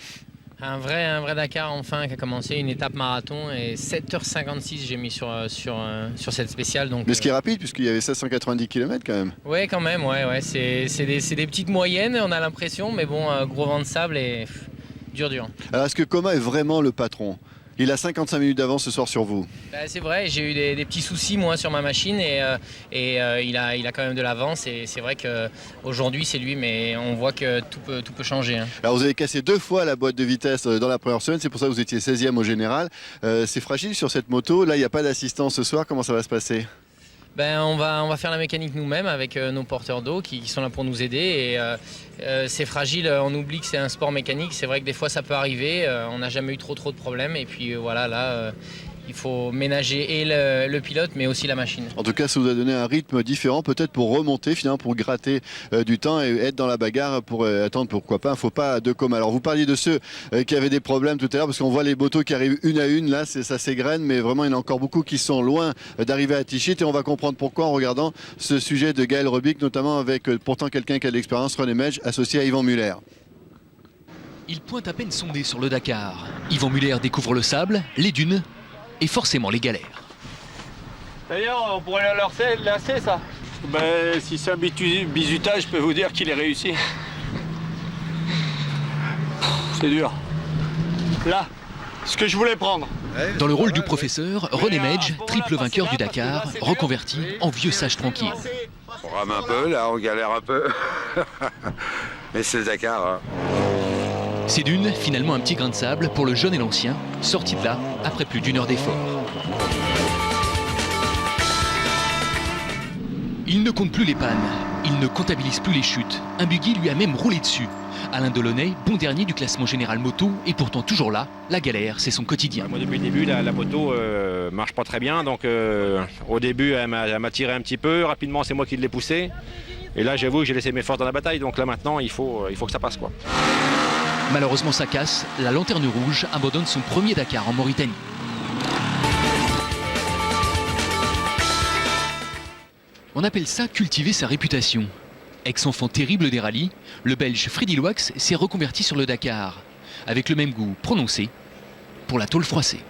Un vrai Dakar enfin qui a commencé, une étape marathon et 7h56 j'ai mis sur cette spéciale. Donc, mais ce qui est rapide puisqu'il y avait 790 km quand même. Ouais quand même, ouais. C'est des petites moyennes on a l'impression, mais bon gros vent de sable et dur. Alors est-ce que Coma est vraiment le patron ? Il a 55 minutes d'avance ce soir sur vous. C'est vrai, j'ai eu des petits soucis moi sur ma machine et il a quand même de l'avance et c'est vrai qu'aujourd'hui c'est lui, mais on voit que tout peut changer. Alors vous avez cassé 2 fois la boîte de vitesse dans la première semaine, c'est pour ça que vous étiez 16e au général. C'est fragile sur cette moto, là il n'y a pas d'assistance ce soir, comment ça va se passer ? On va faire la mécanique nous-mêmes avec nos porteurs d'eau qui sont là pour nous aider. Et c'est fragile, on oublie que c'est un sport mécanique. C'est vrai que des fois ça peut arriver. On n'a jamais eu trop de problèmes. Et puis voilà, là, Il faut ménager et le pilote, mais aussi la machine. En tout cas, ça vous a donné un rythme différent, peut-être pour remonter, finalement, pour gratter du temps et être dans la bagarre pour attendre, pourquoi pas, un faux pas de coma. Alors, vous parliez de ceux qui avaient des problèmes tout à l'heure, parce qu'on voit les motos qui arrivent une à une, là, ça s'égrène, mais vraiment, il y en a encore beaucoup qui sont loin d'arriver à Tichit, et on va comprendre pourquoi en regardant ce sujet de Gaël Robic, notamment avec pourtant quelqu'un qui a de l'expérience, René Medj, associé à Yvan Muller. Il pointe à peine son nez sur le Dakar. Yvan Muller découvre le sable, les dunes et forcément les galères. D'ailleurs, on pourrait leur lasser ça. Ben, si c'est un bizutage, je peux vous dire qu'il est réussi. C'est dur. Là, ce que je voulais prendre. Dans le rôle du professeur, René Medj, triple vainqueur du Dakar, reconverti en vieux sage tranquille. On rame un peu, là, on galère un peu. Mais c'est le Dakar. Hein. Ces dunes, finalement un petit grain de sable pour le jeune et l'ancien, sorti de là après plus d'1 heure d'effort. Il ne compte plus les pannes, il ne comptabilise plus les chutes. Un buggy lui a même roulé dessus. Alain Delaunay, bon dernier du classement général moto, est pourtant toujours là. La galère, c'est son quotidien. Moi, depuis le début, la moto marche pas très bien. Donc au début, elle m'a tiré un petit peu. Rapidement, c'est moi qui l'ai poussé. Et là, j'avoue que j'ai laissé mes forces dans la bataille. Donc là, maintenant, il faut que ça passe, quoi. Malheureusement, ça casse. La Lanterne Rouge abandonne son premier Dakar en Mauritanie. On appelle ça cultiver sa réputation. Ex-enfant terrible des rallyes, le Belge Freddy Loax s'est reconverti sur le Dakar, avec le même goût prononcé pour la tôle froissée.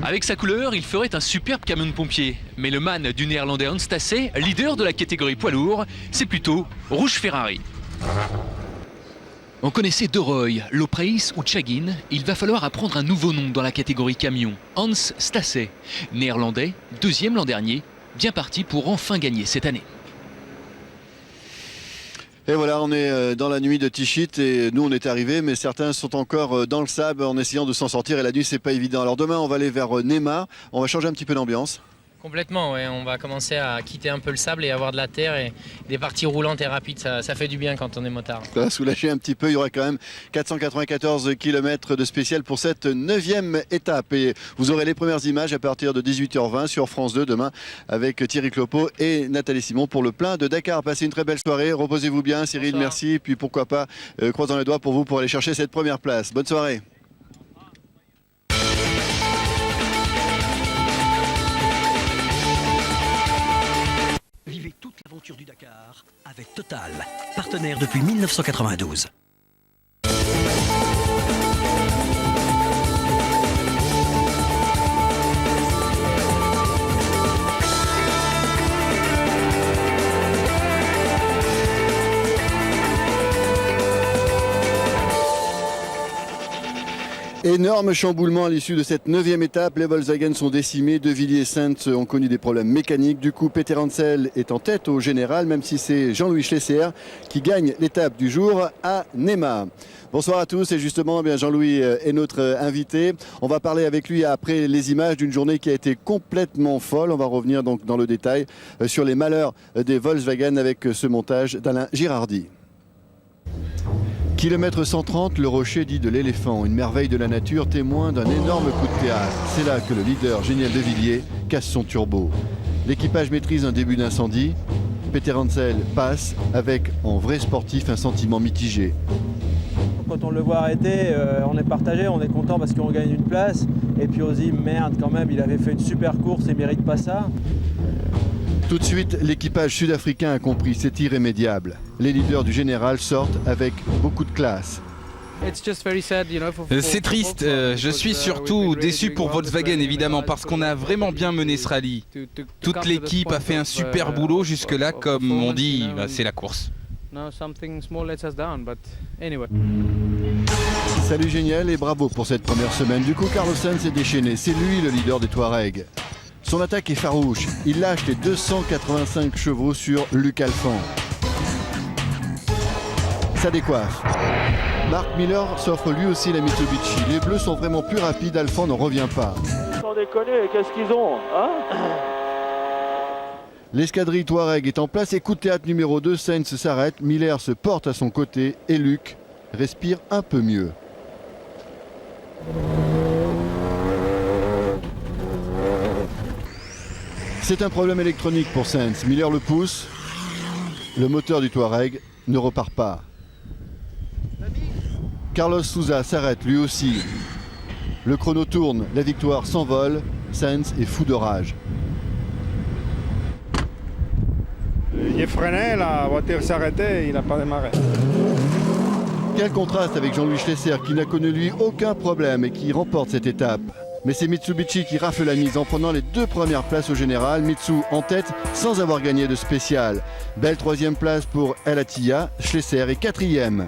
Avec sa couleur, il ferait un superbe camion de pompier. Mais le man du néerlandais Hans Stasse, leader de la catégorie poids lourd, c'est plutôt Rouge Ferrari. On connaissait De Rooij, Lopreis ou Chagin. Il va falloir apprendre un nouveau nom dans la catégorie camion. Hans Stasse, néerlandais, 2e l'an dernier, bien parti pour enfin gagner cette année. Et voilà, on est dans la nuit de Tichit et nous on est arrivés, mais certains sont encore dans le sable en essayant de s'en sortir et la nuit c'est pas évident. Alors demain on va aller vers Nema, on va changer un petit peu d'ambiance. Complètement, ouais. On va commencer à quitter un peu le sable et avoir de la terre et des parties roulantes et rapides. Ça fait du bien quand on est motard. Ça va soulager un petit peu. Il y aura quand même 494 km de spécial pour cette 9e étape. Et vous aurez les premières images à partir de 18h20 sur France 2 demain avec Thierry Clopeau et Nathalie Simon pour le plein de Dakar. Passez une très belle soirée. Reposez-vous bien, Cyril. Bonsoir. Merci. Et puis pourquoi pas, croisons les doigts pour vous pour aller chercher cette première place. Bonne soirée. Vivez toute l'aventure du Dakar avec Total, partenaire depuis 1992. Énorme chamboulement à l'issue de cette 9e étape. Les Volkswagen sont décimés. De Villiers et Sainz ont connu des problèmes mécaniques. Du coup, Peter Hansel est en tête au général, même si c'est Jean-Louis Schlesser qui gagne l'étape du jour à Nema. Bonsoir à tous et justement Jean-Louis est notre invité. On va parler avec lui après les images d'une journée qui a été complètement folle. On va revenir donc dans le détail sur les malheurs des Volkswagen avec ce montage d'Alain Girardi. Kilomètre 130, le rocher dit de l'éléphant, une merveille de la nature, témoin d'un énorme coup de théâtre. C'est là que le leader Génial de Villiers casse son turbo. L'équipage maîtrise un début d'incendie. Peter Hansel passe avec, en vrai sportif, un sentiment mitigé. Quand on le voit arrêter, on est partagé, on est content parce qu'on gagne une place. Et puis on se dit merde quand même, il avait fait une super course et il mérite pas ça. Tout de suite, l'équipage sud-africain a compris, c'est irrémédiable. Les leaders du général sortent avec beaucoup de classe. C'est triste, je suis surtout déçu pour Volkswagen évidemment parce qu'on a vraiment bien mené ce rallye. Toute l'équipe a fait un super boulot jusque-là, comme on dit, c'est la course. Salut Génial et bravo pour cette première semaine. Du coup, Carlos Sainz s'est déchaîné, c'est lui le leader des Touaregs. Son attaque est farouche, il lâche les 285 chevaux sur Luc Alphand. Ça décoiffe. Mark Miller s'offre lui aussi la Mitsubishi. Les Bleus sont vraiment plus rapides, Alphand n'en revient pas. Sans déconner, qu'est-ce qu'ils ont, hein? L'escadrille Touareg est en place et coup de théâtre numéro 2, Sainz s'arrête, Miller se porte à son côté et Luc respire un peu mieux. C'est un problème électronique pour Sainz. Miller le pousse. Le moteur du Touareg ne repart pas. Carlos Souza s'arrête lui aussi. Le chrono tourne, la victoire s'envole. Sainz est fou de rage. Il est freiné, la voiture s'est arrêtée, il n'a pas démarré. Quel contraste avec Jean-Louis Schlesser qui n'a connu lui aucun problème et qui remporte cette étape. Mais c'est Mitsubishi qui rafle la mise en prenant les 2 premières places au général. Mitsu en tête sans avoir gagné de spécial. Belle 3e place pour El Attiyah. Schlesser est 4e.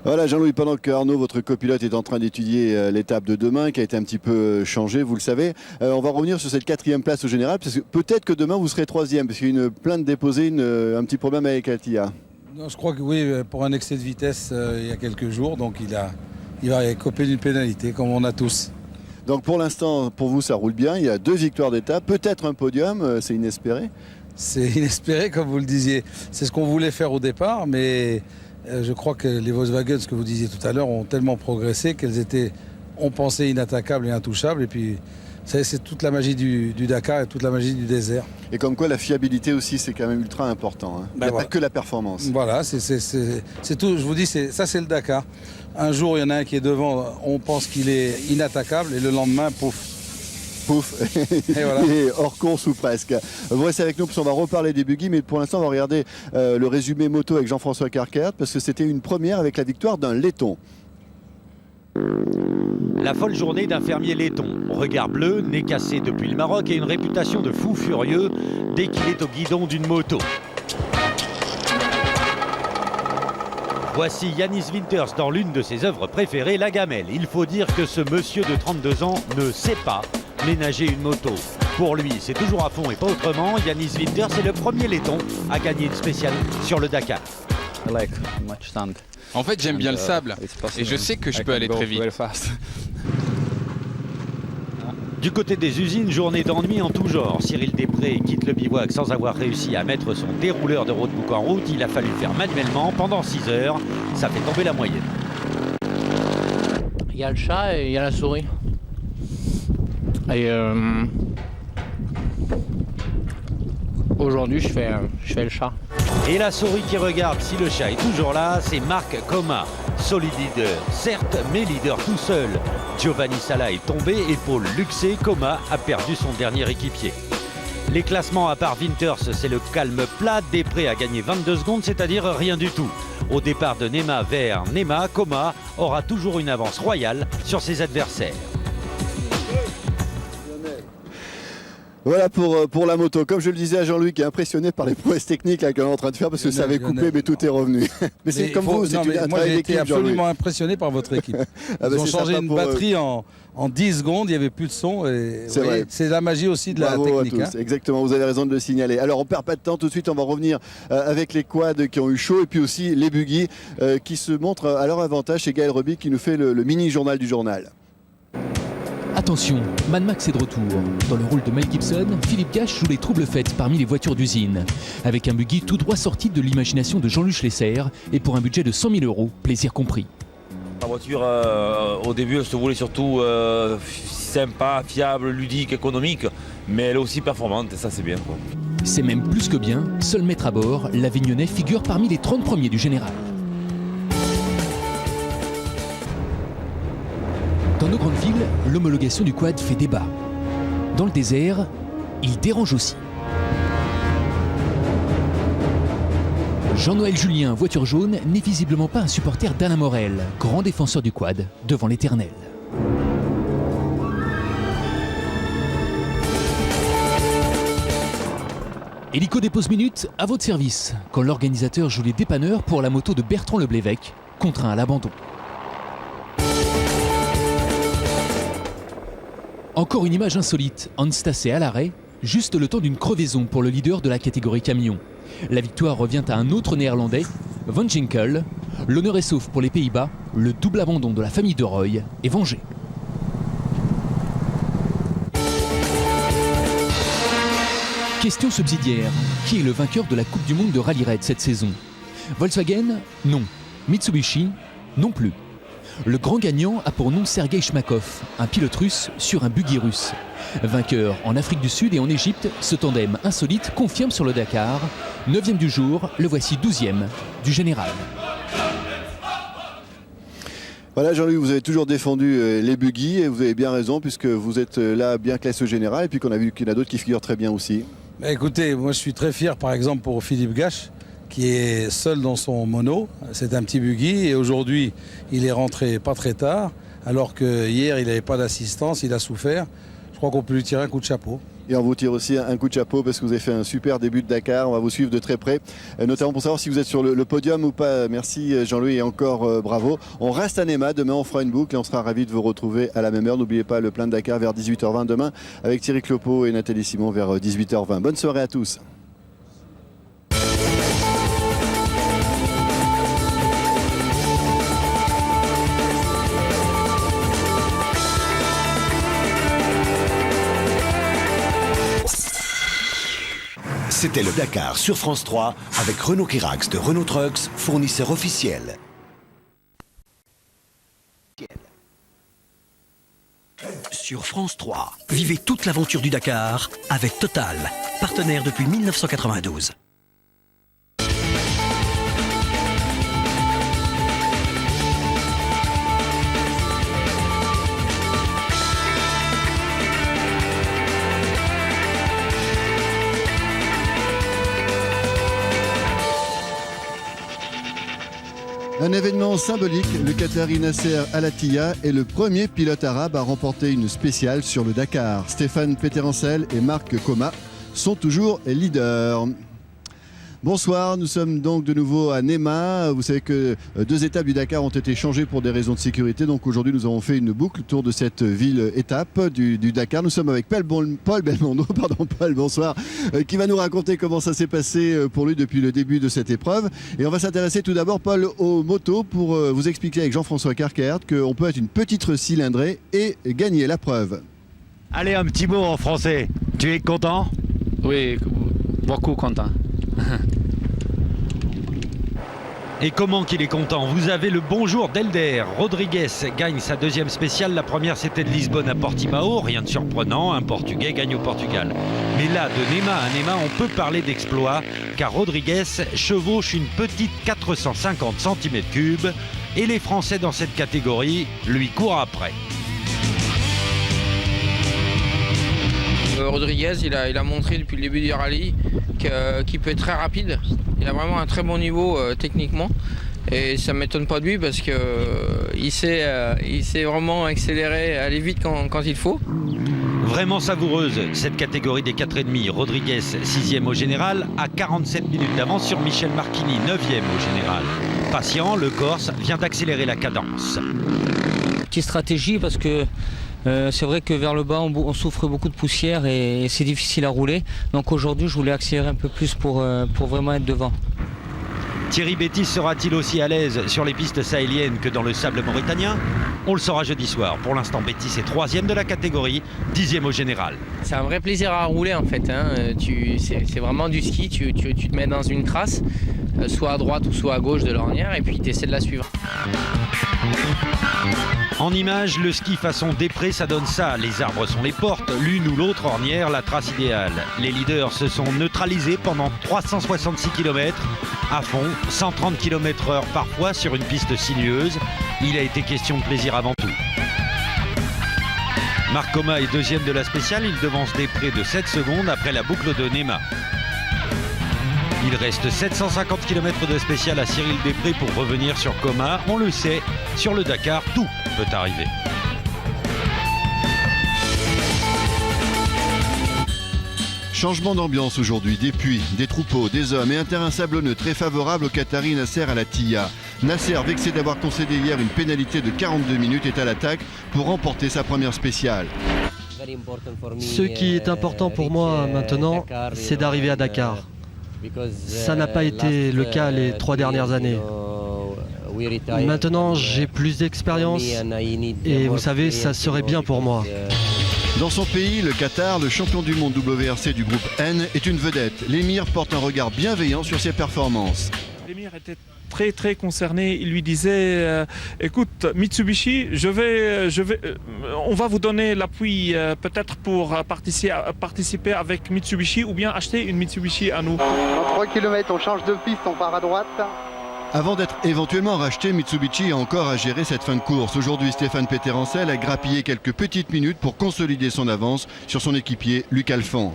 Voilà Jean-Louis, pendant que Arnaud, votre copilote, est en train d'étudier l'étape de demain qui a été un petit peu changée, vous le savez. On va revenir sur cette 4e place au général, parce que peut-être que demain vous serez 3e, parce qu'il y a une plainte déposée, un petit problème avec Attiyah. Non, je crois que oui, pour un excès de vitesse il y a quelques jours, donc il va écoper d'une pénalité, comme on a tous. Donc pour l'instant, pour vous, ça roule bien, il y a 2 victoires d'étape, peut-être un podium, c'est inespéré. C'est inespéré, comme vous le disiez. C'est ce qu'on voulait faire au départ, mais... je crois que les Volkswagen, ce que vous disiez tout à l'heure, ont tellement progressé qu'elles étaient, on pensait, inattaquables et intouchables. Et puis, c'est toute la magie du Dakar et toute la magie du désert. Et comme quoi, la fiabilité aussi, c'est quand même ultra important. Hein. Il n'y a pas que la performance. Voilà, c'est tout. Je vous dis, ça, c'est le Dakar. Un jour, il y en a un qui est devant, on pense qu'il est inattaquable, et le lendemain, pouf. Pouf, et voilà. Il est hors course ou presque. Vous restez avec nous parce qu'on va reparler des buggy, mais pour l'instant on va regarder le résumé moto avec Jean-François Carquert parce que c'était une première avec la victoire d'un laiton. La folle journée d'un fermier laiton. Regard bleu, nez cassé depuis le Maroc et une réputation de fou furieux dès qu'il est au guidon d'une moto. Voici Yanis Winters dans l'une de ses œuvres préférées, la gamelle. Il faut dire que ce monsieur de 32 ans ne sait pas ménager une moto. Pour lui, c'est toujours à fond et pas autrement. Yanis Winters est le premier laiton à gagner une spéciale sur le Dakar. En fait, j'aime bien le sable et je sais que je peux aller très vite. Du côté des usines, journée d'ennui en tout genre. Cyril Després quitte le bivouac sans avoir réussi à mettre son dérouleur de roadbook en route. Il a fallu le faire manuellement pendant 6 heures. Ça fait tomber la moyenne. Il y a le chat et il y a la souris. Et aujourd'hui, je fais le chat. Et la souris qui regarde si le chat est toujours là, c'est Marc Coma. Solide leader, certes, mais leader tout seul. Giovanni Sala est tombé et Paul Luxé, Coma, a perdu son dernier équipier. Les classements à part Winters, c'est le calme plat. Després a gagné 22 secondes, c'est-à-dire rien du tout. Au départ de Nema vers Nema, Coma aura toujours une avance royale sur ses adversaires. Voilà pour la moto. Comme je le disais à Jean-Louis qui est impressionné par les prouesses techniques qu'elle est en train de faire parce que ça avait coupé mais tout est revenu. Mais c'est comme vous, c'est un travail d'équipe. Moi j'ai été absolument impressionné par votre équipe. Ils ont changé une batterie en 10 secondes, il n'y avait plus de son. C'est la magie aussi de la technique. À tous. Exactement, vous avez raison de le signaler. Alors on ne perd pas de temps, tout de suite on va revenir avec les quads qui ont eu chaud et puis aussi les buggy qui se montrent à leur avantage. C'est Gaël Reby qui nous fait le mini-journal du journal. Attention, Mad Max est de retour. Dans le rôle de Mel Gibson, Philippe Gache joue les troubles faites parmi les voitures d'usine. Avec un buggy tout droit sorti de l'imagination de Jean-Luc Schlesser et pour un budget de 100 000 €, plaisir compris. La voiture, au début, elle se voulait surtout sympa, fiable, ludique, économique, mais elle est aussi performante et ça c'est bien. C'est même plus que bien, seul maître à bord, l'Avignonnais figure parmi les 30 premiers du général. Dans nos grandes villes, l'homologation du quad fait débat. Dans le désert, il dérange aussi. Jean-Noël Julien, voiture jaune, n'est visiblement pas un supporter d'Alain Morel, grand défenseur du quad, devant l'éternel. Hélico dépose minute, à votre service, quand l'organisateur joue les dépanneurs pour la moto de Bertrand Leblévec, contraint à l'abandon. Encore une image insolite, Hans Stasse à l'arrêt, juste le temps d'une crevaison pour le leader de la catégorie camion. La victoire revient à un autre néerlandais, Van Ginkel. L'honneur est sauf pour les Pays-Bas, le double abandon de la famille de Roy est vengé. Question subsidiaire. Qui est le vainqueur de la Coupe du Monde de Rallye Raid cette saison? Volkswagen? Non. Mitsubishi? Non plus. Le grand gagnant a pour nom Sergei Shmakov, un pilote russe sur un buggy russe. Vainqueur en Afrique du Sud et en Égypte, ce tandem insolite confirme sur le Dakar. 9e du jour, le voici 12e du général. Voilà Jean-Louis, vous avez toujours défendu les buggy et vous avez bien raison puisque vous êtes là bien classé au général et puis qu'on a vu qu'il y en a d'autres qui figurent très bien aussi. Bah, écoutez, moi je suis très fier par exemple pour Philippe Gache qui est seul dans son mono. C'est un petit buggy et aujourd'hui il est rentré pas très tard alors que hier il n'avait pas d'assistance, il a souffert. Je crois qu'on peut lui tirer un coup de chapeau. Et on vous tire aussi un coup de chapeau parce que vous avez fait un super début de Dakar. On va vous suivre de très près, notamment pour savoir si vous êtes sur le podium ou pas. Merci Jean-Louis et encore bravo. On reste à Néma. Demain, on fera une boucle et on sera ravis de vous retrouver à la même heure. N'oubliez pas le plein de Dakar vers 18h20 demain avec Thierry Clopeau et Nathalie Simon vers 18h20. Bonne soirée à tous. C'était le Dakar sur France 3 avec Renault Kirax de Renault Trucks, fournisseur officiel. Sur France 3, vivez toute l'aventure du Dakar avec Total, partenaire depuis 1992. Un événement symbolique, le Qatari Nasser Al Attiyah est le premier pilote arabe à remporter une spéciale sur le Dakar. Stéphane Peterencel et Marc Coma sont toujours leaders. Bonsoir, nous sommes donc de nouveau à Néma. Vous savez que 2 étapes du Dakar ont été changées pour des raisons de sécurité. Donc aujourd'hui, nous avons fait une boucle autour de cette ville-étape du Dakar. Nous sommes avec Paul Belmondo, Paul, bonsoir, qui va nous raconter comment ça s'est passé pour lui depuis le début de cette épreuve. Et on va s'intéresser tout d'abord, Paul, aux motos pour vous expliquer avec Jean-François Carquert qu'on peut être une petite cylindrée et gagner la preuve. Allez, un petit mot en français. Tu es content? Oui, beaucoup content. Et comment qu'il est content. Vous avez le bonjour d'Elder. Rodrigues gagne sa 2e spéciale. La première, c'était de Lisbonne à Portimao. Rien de surprenant, un Portugais gagne au Portugal. Mais là, de Néma à Néma, on peut parler d'exploit, car Rodrigues chevauche une petite 450 cm3 et les Français dans cette catégorie lui courent après. Rodrigues, il a montré depuis le début du rallye qu'il peut être très rapide. Il a vraiment un très bon niveau techniquement et ça ne m'étonne pas de lui parce qu'il sait vraiment accélérer, aller vite quand il faut. Vraiment savoureuse cette catégorie des 4,5. Rodrigues 6e au général, à 47 minutes d'avance sur Michel Marchini 9e au général. Patient, le Corse vient d'accélérer la cadence. Petite stratégie parce que c'est vrai que vers le bas on souffre beaucoup de poussière et c'est difficile à rouler. Donc aujourd'hui je voulais accélérer un peu plus pour vraiment être devant. Thierry Bettis sera-t-il aussi à l'aise sur les pistes sahéliennes que dans le sable mauritanien? On le saura jeudi soir. Pour l'instant, Bettis est 3e de la catégorie, 10e au général. C'est un vrai plaisir à rouler en fait. C'est vraiment du ski. Tu te mets dans une trace, soit à droite ou soit à gauche de l'ornière, et puis tu essaies de la suivre. En image, le ski façon Després, ça donne ça. Les arbres sont les portes, l'une ou l'autre ornière, la trace idéale. Les leaders se sont neutralisés pendant 366 km à fond, 130 km/h parfois sur une piste sinueuse. Il a été question de plaisir avant tout. Marc Coma est 2e de la spéciale, il devance Després de 7 secondes après la boucle de Néma. Il reste 750 km de spécial à Cyril Després pour revenir sur Coma. On le sait, sur le Dakar, tout peut arriver. Changement d'ambiance aujourd'hui, des puits, des troupeaux, des hommes et un terrain sablonneux très favorable au Qatari Nasser Al Attiyah. Nasser, vexé d'avoir concédé hier une pénalité de 42 minutes, est à l'attaque pour remporter sa première spéciale. Ce qui est important pour moi maintenant, c'est d'arriver à Dakar. Ça n'a pas été le cas les 3 dernières années. Maintenant, j'ai plus d'expérience et vous savez, ça serait bien pour moi. Dans son pays, le Qatar, le champion du monde WRC du groupe N, est une vedette. L'émir porte un regard bienveillant sur ses performances. L'émir était très concerné. Il lui disait écoute Mitsubishi, on va vous donner l'appui peut-être pour participer avec Mitsubishi ou bien acheter une Mitsubishi à nous. Dans 3 km, on change de piste, on part à droite. Avant d'être éventuellement racheté, Mitsubishi a encore à gérer cette fin de course. Aujourd'hui, Stéphane Peterencel a grappillé quelques petites minutes pour consolider son avance sur son équipier Luc Alphand.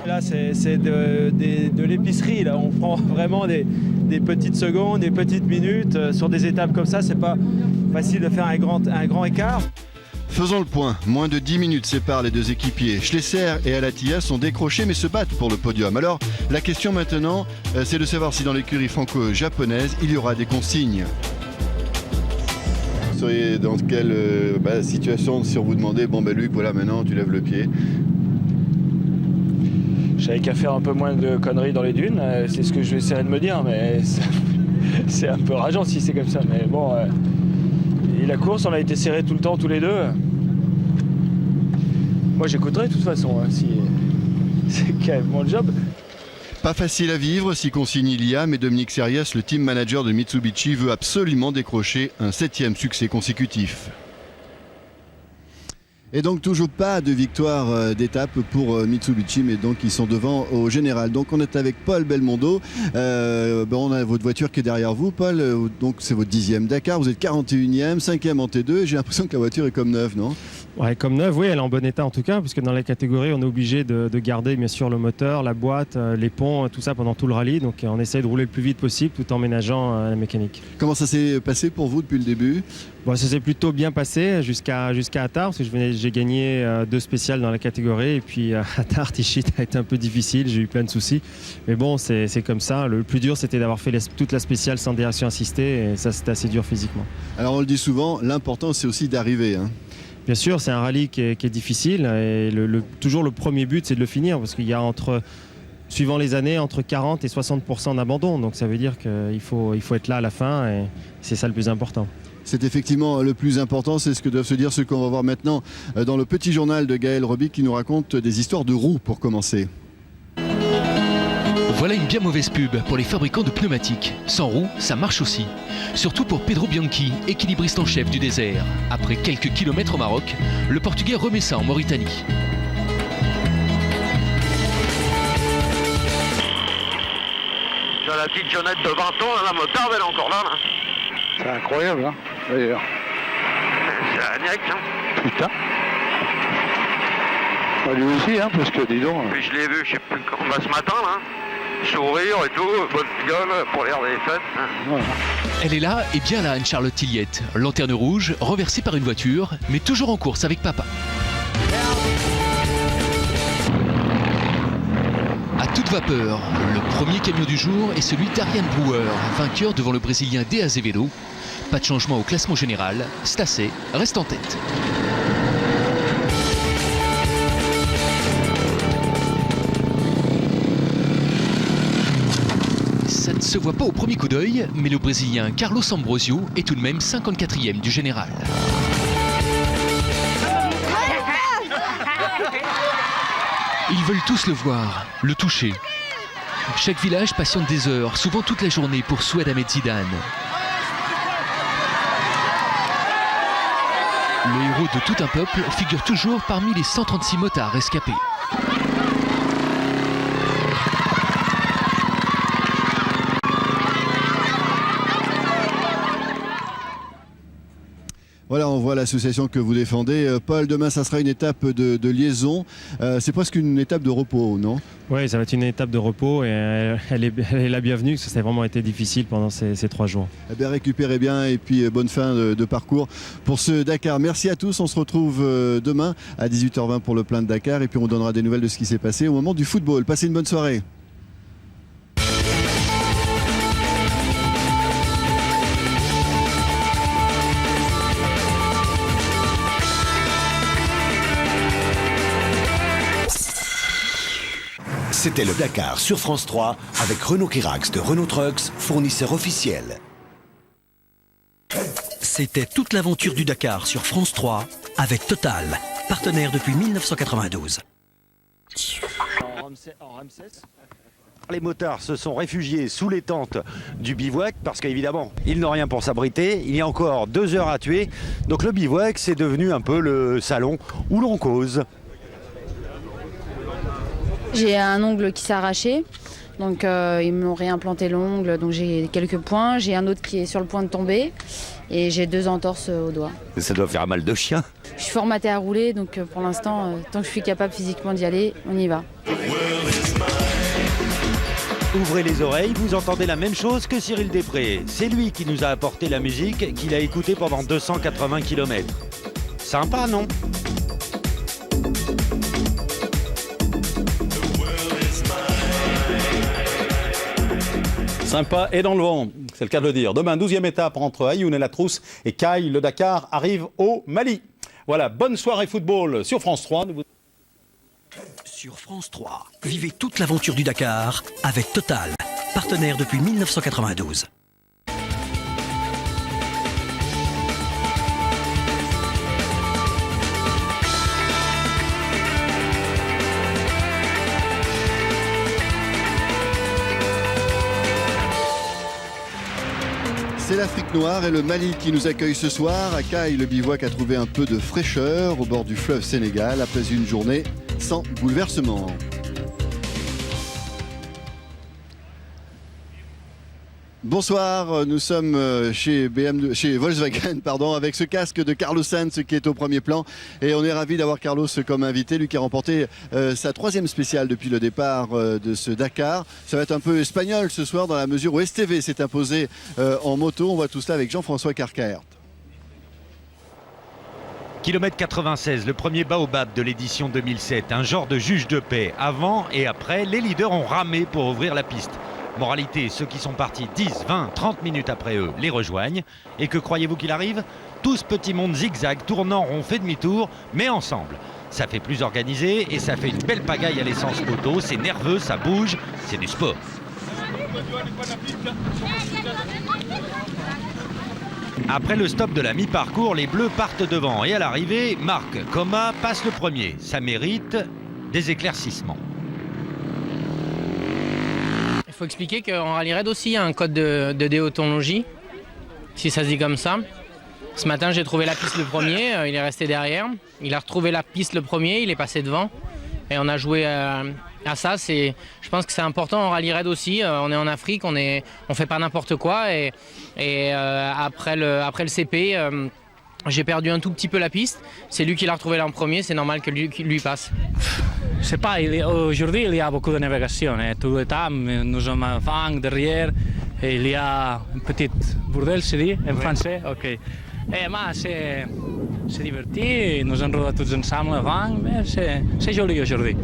Là, c'est de l'épicerie. Là, on prend vraiment des petites secondes, des petites minutes. Sur des étapes comme ça, c'est pas facile de faire un grand écart. Faisons le point. Moins de 10 minutes séparent les deux équipiers. Schlesser et Alatia sont décrochés mais se battent pour le podium. Alors, la question maintenant, c'est de savoir si dans l'écurie franco-japonaise, il y aura des consignes. Vous seriez dans quelle situation si on vous demandait, Luc, voilà, maintenant tu lèves le pied? J'avais qu'à faire un peu moins de conneries dans les dunes, c'est ce que je vais essayer de me dire, mais c'est un peu rageant si c'est comme ça. Mais bon, et la course, on a été serrés tout le temps, tous les deux. Moi, j'écouterai de toute façon, si c'est quand même mon job. Pas facile à vivre si consigne il y a, mais Dominique Serias, le team manager de Mitsubishi, veut absolument décrocher un 7e succès consécutif. Et donc toujours pas de victoire d'étape pour Mitsubishi, mais donc ils sont devant au général. Donc on est avec Paul Belmondo. On a votre voiture qui est derrière vous, Paul. Donc c'est votre 10e Dakar. Vous êtes 41e, 5e en T2. J'ai l'impression que la voiture est comme neuve, non? Ouais, comme neuve, oui, elle est en bon état en tout cas, puisque dans la catégorie, on est obligé de garder bien sûr le moteur, la boîte, les ponts, tout ça pendant tout le rallye. Donc on essaie de rouler le plus vite possible tout en ménageant la mécanique. Comment ça s'est passé pour vous depuis le début? Bon, ça s'est plutôt bien passé jusqu'à Attard, parce que j'ai gagné 2 spéciales dans la catégorie. Et puis Attard, Tichit a été un peu difficile, j'ai eu plein de soucis. Mais bon, c'est comme ça. Le plus dur, c'était d'avoir fait toute la spéciale sans direction assistée. Et ça, c'était assez dur physiquement. Alors on le dit souvent, l'important c'est aussi d'arriver, hein. Bien sûr, c'est un rallye qui est difficile et toujours le premier but, c'est de le finir parce qu'il y a suivant les années, entre 40 et 60% d'abandon. Donc ça veut dire qu'il faut être là à la fin et c'est ça le plus important. C'est effectivement le plus important, c'est ce que doivent se dire ceux qu'on va voir maintenant dans le petit journal de Gaël Robic qui nous raconte des histoires de roues pour commencer. Voilà une bien mauvaise pub pour les fabricants de pneumatiques. Sans roues, ça marche aussi. Surtout pour Pedro Bianchi, équilibriste en chef du désert. Après quelques kilomètres au Maroc, le Portugais remet ça en Mauritanie. J'ai la petite Jeannette de 20 ans, la motarde, elle est encore là. C'est incroyable, hein, d'ailleurs. C'est la niaque, hein. Putain. Bah, lui aussi, hein, parce que dis donc. Puis je l'ai vu, je sais plus quand. Bah, ce matin, là. Sourire et tout, bonne gueule pour l'air des fêtes. Voilà. Elle est là et bien là, Anne-Charlotte Tilliette. Lanterne rouge, renversée par une voiture, mais toujours en course avec papa. À toute vapeur, le premier camion du jour est celui d'Ariane Brouwer, vainqueur devant le Brésilien De Azevedo. Pas de changement au classement général, Stacey reste en tête. Ça ne se voit pas au premier coup d'œil, mais le Brésilien Carlos Ambrosio est tout de même 54e du général. Ils veulent tous le voir, le toucher. Chaque village patiente des heures, souvent toute la journée pour Soued Ahmed Zidane. Le héros de tout un peuple figure toujours parmi les 136 motards rescapés. Voilà, on voit l'association que vous défendez. Paul, demain, ça sera une étape de liaison. C'est presque une étape de repos, non? Oui, ça va être une étape de repos et elle est la bienvenue, parce que ça a vraiment été difficile pendant ces 3 jours. Eh bien, récupérez bien et puis bonne fin de parcours pour ce Dakar. Merci à tous, on se retrouve demain à 18h20 pour le plein de Dakar et puis on donnera des nouvelles de ce qui s'est passé au moment du football. Passez une bonne soirée. C'était le Dakar sur France 3 avec Renault Kirax de Renault Trucks, fournisseur officiel. C'était toute l'aventure du Dakar sur France 3 avec Total, partenaire depuis 1992. Les motards se sont réfugiés sous les tentes du bivouac parce qu'évidemment, ils n'ont rien pour s'abriter. Il y a encore 2 heures à tuer. Donc le bivouac, c'est devenu un peu le salon où l'on cause. J'ai un ongle qui s'est arraché. Donc ils m'ont réimplanté l'ongle, donc j'ai quelques points. J'ai un autre qui est sur le point de tomber et j'ai 2 entorses au doigt. Ça doit faire mal de chien. Je suis formatée à rouler, donc pour l'instant, tant que je suis capable physiquement d'y aller, on y va. Ouvrez les oreilles, vous entendez la même chose que Cyril Després. C'est lui qui nous a apporté la musique qu'il a écoutée pendant 280 km. Sympa, non ? Sympa et dans le vent, c'est le cas de le dire. Demain, 12e étape entre Ayoun et La Trousse et Caille. Le Dakar arrive au Mali. Voilà, bonne soirée football sur France 3. Sur France 3, vivez toute l'aventure du Dakar avec Total, partenaire depuis 1992. C'est l'Afrique noire et le Mali qui nous accueille ce soir. À Caille, le bivouac a trouvé un peu de fraîcheur au bord du fleuve Sénégal après une journée sans bouleversement. Bonsoir, nous sommes chez Volkswagen avec ce casque de Carlos Sainz qui est au premier plan et on est ravi d'avoir Carlos comme invité, lui qui a remporté sa 3e spéciale depuis le départ de ce Dakar. Ça va être un peu espagnol ce soir dans la mesure où STV s'est imposé en moto. On voit tout cela avec Jean-François Carcaert. Kilomètre 96, le premier baobab de l'édition 2007, un genre de juge de paix. Avant et après, les leaders ont ramé pour ouvrir la piste. Moralité, ceux qui sont partis 10, 20, 30 minutes après eux les rejoignent. Et que croyez-vous qu'il arrive? Tous petits mondes zigzag, tournant rond, fait demi-tour, mais ensemble. Ça fait plus organisé et ça fait une belle pagaille à l'essence moto. C'est nerveux, ça bouge, c'est du sport. Après le stop de la mi-parcours, les Bleus partent devant. Et à l'arrivée, Marc Coma passe le premier. Ça mérite des éclaircissements. Il faut expliquer qu'en rallye raid aussi, il y a un code de déontologie, si ça se dit comme ça. Ce matin, j'ai trouvé la piste le premier, il est resté derrière. Il a retrouvé la piste le premier, il est passé devant. Et on a joué à ça. Je pense que c'est important en rallye raid aussi. On est en Afrique, on fait pas n'importe quoi. Et après le CP, j'ai perdu un tout petit peu la piste. C'est lui qui l'a retrouvé là en premier, c'est normal que lui passe. Je sais pas, aujourd'hui il y a beaucoup de navigation. Tout le temps, nous sommes avant, derrière. Et il y a une petite bordel, c'est dit en français. Ok. Et moi, c'est diverti, nous enrodons tous ensemble avant, mais c'est joli aujourd'hui.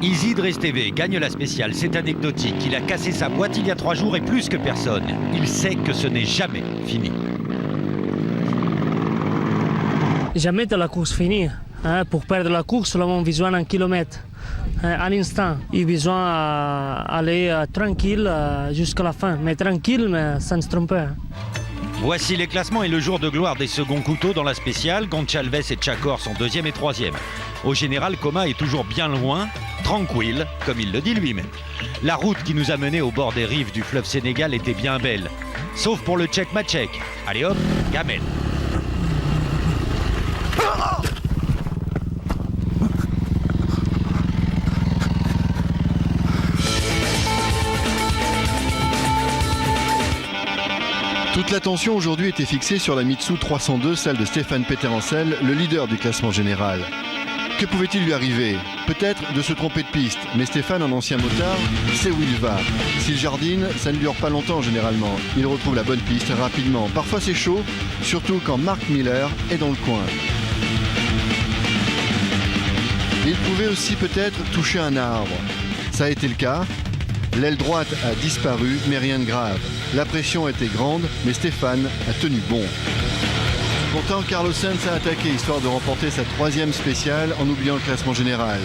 Isidre Esteve gagne la spéciale, c'est anecdotique. Il a cassé sa boîte il y a 3 jours et plus que personne. Il sait que ce n'est jamais fini. Jamais de la course finie. Pour perdre la course, l'on a besoin d'un kilomètre. À l'instant, il a besoin d'aller tranquille jusqu'à la fin. Mais tranquille, mais sans se tromper. Voici les classements et le jour de gloire des seconds couteaux dans la spéciale. Goncalves et Chakor sont 2e et 3e. Au général, Coma est toujours bien loin, tranquille, comme il le dit lui-même. La route qui nous a menés au bord des rives du fleuve Sénégal était bien belle. Sauf pour le Tchèque Matchek. Allez hop, gamelle. Toute l'attention aujourd'hui était fixée sur la Mitsu 302, celle de Stéphane Peterencel, le leader du classement général. Que pouvait-il lui arriver? Peut-être de se tromper de piste, mais Stéphane, en ancien motard, sait où il va. S'il jardine, ça ne dure pas longtemps généralement. Il retrouve la bonne piste rapidement. Parfois c'est chaud, surtout quand Mark Miller est dans le coin. Il pouvait aussi peut-être toucher un arbre. Ça a été le cas. L'aile droite a disparu, mais rien de grave. La pression était grande, mais Stéphane a tenu bon. Pourtant, Carlos Sainz a attaqué, histoire de remporter sa 3e spéciale en oubliant le classement général.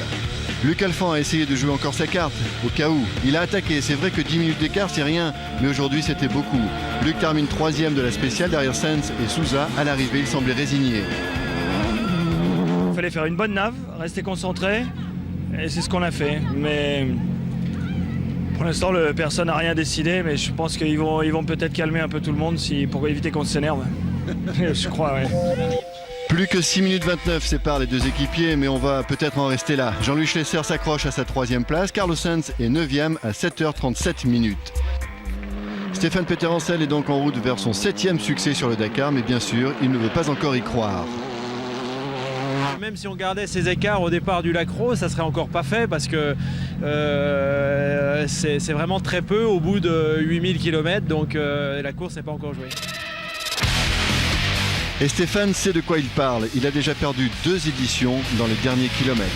Luc Alphand a essayé de jouer encore sa carte, au cas où. Il a attaqué, c'est vrai que 10 minutes d'écart, c'est rien, mais aujourd'hui c'était beaucoup. Luc termine 3e de la spéciale derrière Sainz et Souza. À l'arrivée, il semblait résigné. fallait faire une bonne nave, rester concentré, et c'est ce qu'on a fait. Mais pour l'instant, personne n'a rien décidé, mais je pense qu'ils vont peut-être calmer un peu tout le monde pour éviter qu'on s'énerve. Je crois, ouais. Plus que 6 minutes 29 séparent les deux équipiers, mais on va peut-être en rester là. Jean-Louis Schlesser s'accroche à sa 3e place. Carlos Sainz est 9e à 7h37 minutes. Stéphane Peterhansel est donc en route vers son 7e succès sur le Dakar, mais bien sûr, il ne veut pas encore y croire. Même si on gardait ces écarts au départ du Lacros, ça serait encore pas fait parce que c'est vraiment très peu au bout de 8000 km, donc la course n'est pas encore jouée. Et Stéphane sait de quoi il parle. Il a déjà perdu 2 éditions dans les derniers kilomètres.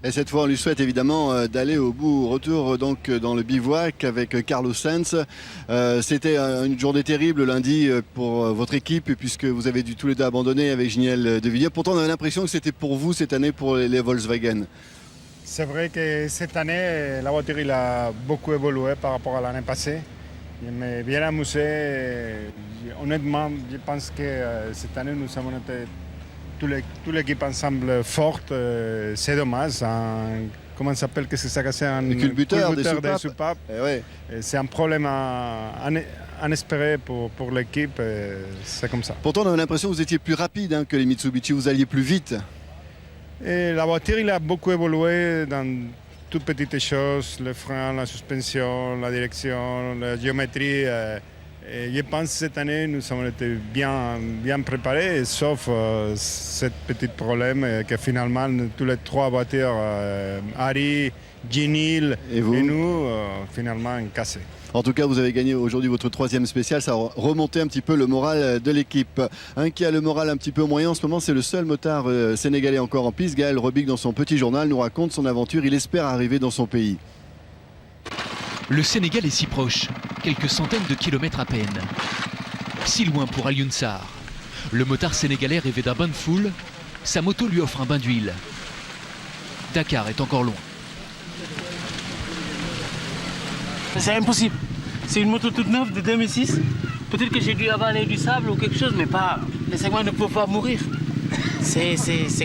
Et cette fois, on lui souhaite évidemment d'aller au bout. Retour donc dans le bivouac avec Carlos Sainz. C'était une journée terrible lundi pour votre équipe puisque vous avez dû tous les deux abandonner avec Giniel De Villiers. Pourtant, on avait l'impression que c'était pour vous cette année pour les Volkswagen. C'est vrai que cette année, la voiture il a beaucoup évolué par rapport à l'année passée. Je m'ai bien amusé. Honnêtement, je pense que cette année, nous avons été toute l'équipe ensemble forte. C'est dommage. Comment ça s'appelle? Qu'est-ce que ça casse? Un culbuteur des soupapes. Ouais. C'est un problème inespéré pour l'équipe. C'est comme ça. Pourtant, on avait l'impression que vous étiez plus rapide que les Mitsubishi. Vous alliez plus vite. Et la voiture il a beaucoup évolué dans toutes petites choses. Le frein, la suspension, la direction, la géométrie. Et je pense que cette année, nous avons été bien préparés, sauf ce petit problème que finalement, tous les 3 voitures, Harry, Ginil et nous, finalement, cassé. En tout cas, vous avez gagné aujourd'hui votre 3e spécial. Ça a remonté un petit peu le moral de l'équipe. Un qui a le moral un petit peu moyen en ce moment, c'est le seul motard sénégalais encore en piste. Gaël Robic, dans son petit journal, nous raconte son aventure. Il espère arriver dans son pays. Le Sénégal est si proche, quelques centaines de kilomètres à peine. Si loin pour Alioune Sarr. Le motard sénégalais rêvait d'un bain de foule, sa moto lui offre un bain d'huile. Dakar est encore loin. C'est impossible. C'est une moto toute neuve de 2006. Peut-être que j'ai dû avaler du sable ou quelque chose, mais pas. Les segments ne peuvent pas mourir. C'est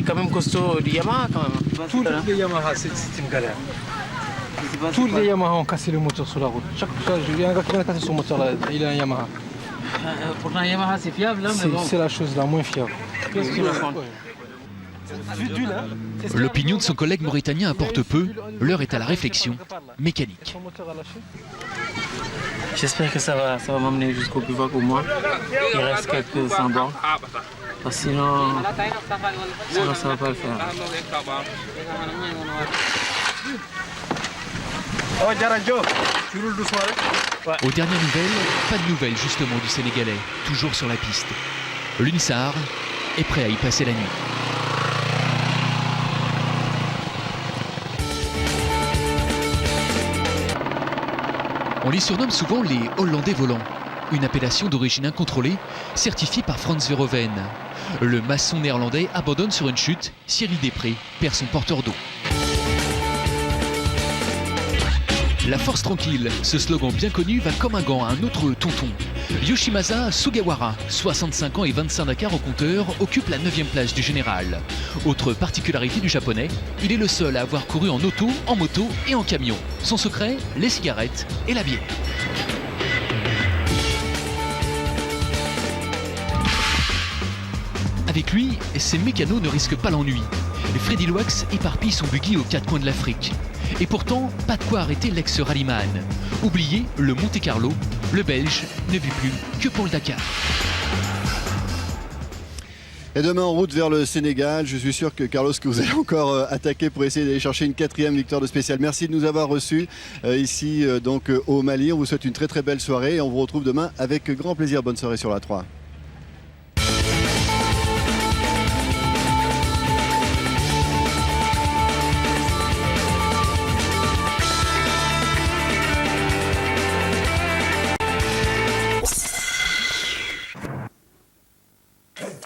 quand même costaud du Yamaha quand même. Tous les Yamaha, c'est une galère. Tous les Yamaha ont cassé le moteur sur la route. Chaque fois, je viens un gars qui vient de casser son moteur là, il a un Yamaha. Pourtant Yamaha c'est fiable là, mais bon. C'est la chose la moins fiable. Qu'est-ce que tu vas prendre? L'opinion de son collègue mauritanien importe peu, l'heure est à la réflexion mécanique. J'espère que ça va m'amener jusqu'au bivouac au moins. Il reste quelques semblants. Sinon ça va pas le faire. Aux dernières nouvelles, pas de nouvelles justement du Sénégalais, toujours sur la piste. Alioune Sarr est prêt à y passer la nuit. On les surnomme souvent les Hollandais volants, une appellation d'origine incontrôlée, certifiée par Frans Verhoeven. Le maçon néerlandais abandonne sur une chute, Thierry Després perd son porteur d'eau. La force tranquille, ce slogan bien connu va comme un gant à un autre tonton. Yoshimasa Sugawara, 65 ans et 25 Dakar au compteur, occupe la 9e place du général. Autre particularité du japonais, il est le seul à avoir couru en auto, en moto et en camion. Son secret, les cigarettes et la bière. Avec lui, ses mécanos ne risquent pas l'ennui. Freddy Loax éparpille son buggy aux 4 coins de l'Afrique. Et pourtant, pas de quoi arrêter l'ex-rallyman. Oubliez le Monte-Carlo, le Belge ne vit plus que pour le Dakar. Et demain en route vers le Sénégal, je suis sûr que Carlos, que vous allez encore attaquer pour essayer d'aller chercher une 4e victoire de spécial. Merci de nous avoir reçus ici donc au Mali. On vous souhaite une très très belle soirée et on vous retrouve demain avec grand plaisir. Bonne soirée sur la 3.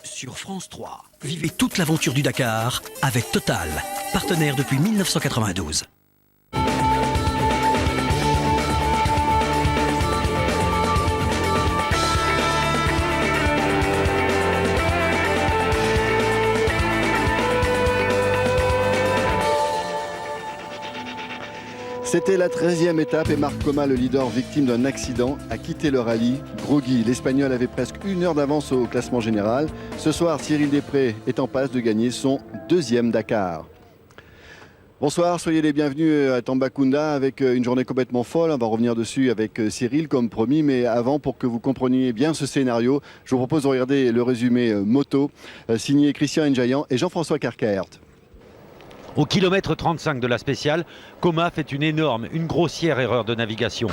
Sur France 3, vivez toute l'aventure du Dakar avec Total, partenaire depuis 1992. C'était la 13e étape et Marc Coma, le leader victime d'un accident, a quitté le rallye. Groggy, l'Espagnol avait presque 1 heure d'avance au classement général. Ce soir, Cyril Després est en passe de gagner son 2e Dakar. Bonsoir, soyez les bienvenus à Tambacounda avec une journée complètement folle. On va revenir dessus avec Cyril comme promis, mais avant, pour que vous compreniez bien ce scénario, je vous propose de regarder le résumé moto signé Christian N'Jayan et Jean-François Carcaert. Au kilomètre 35 de la spéciale, Coma fait une grossière erreur de navigation.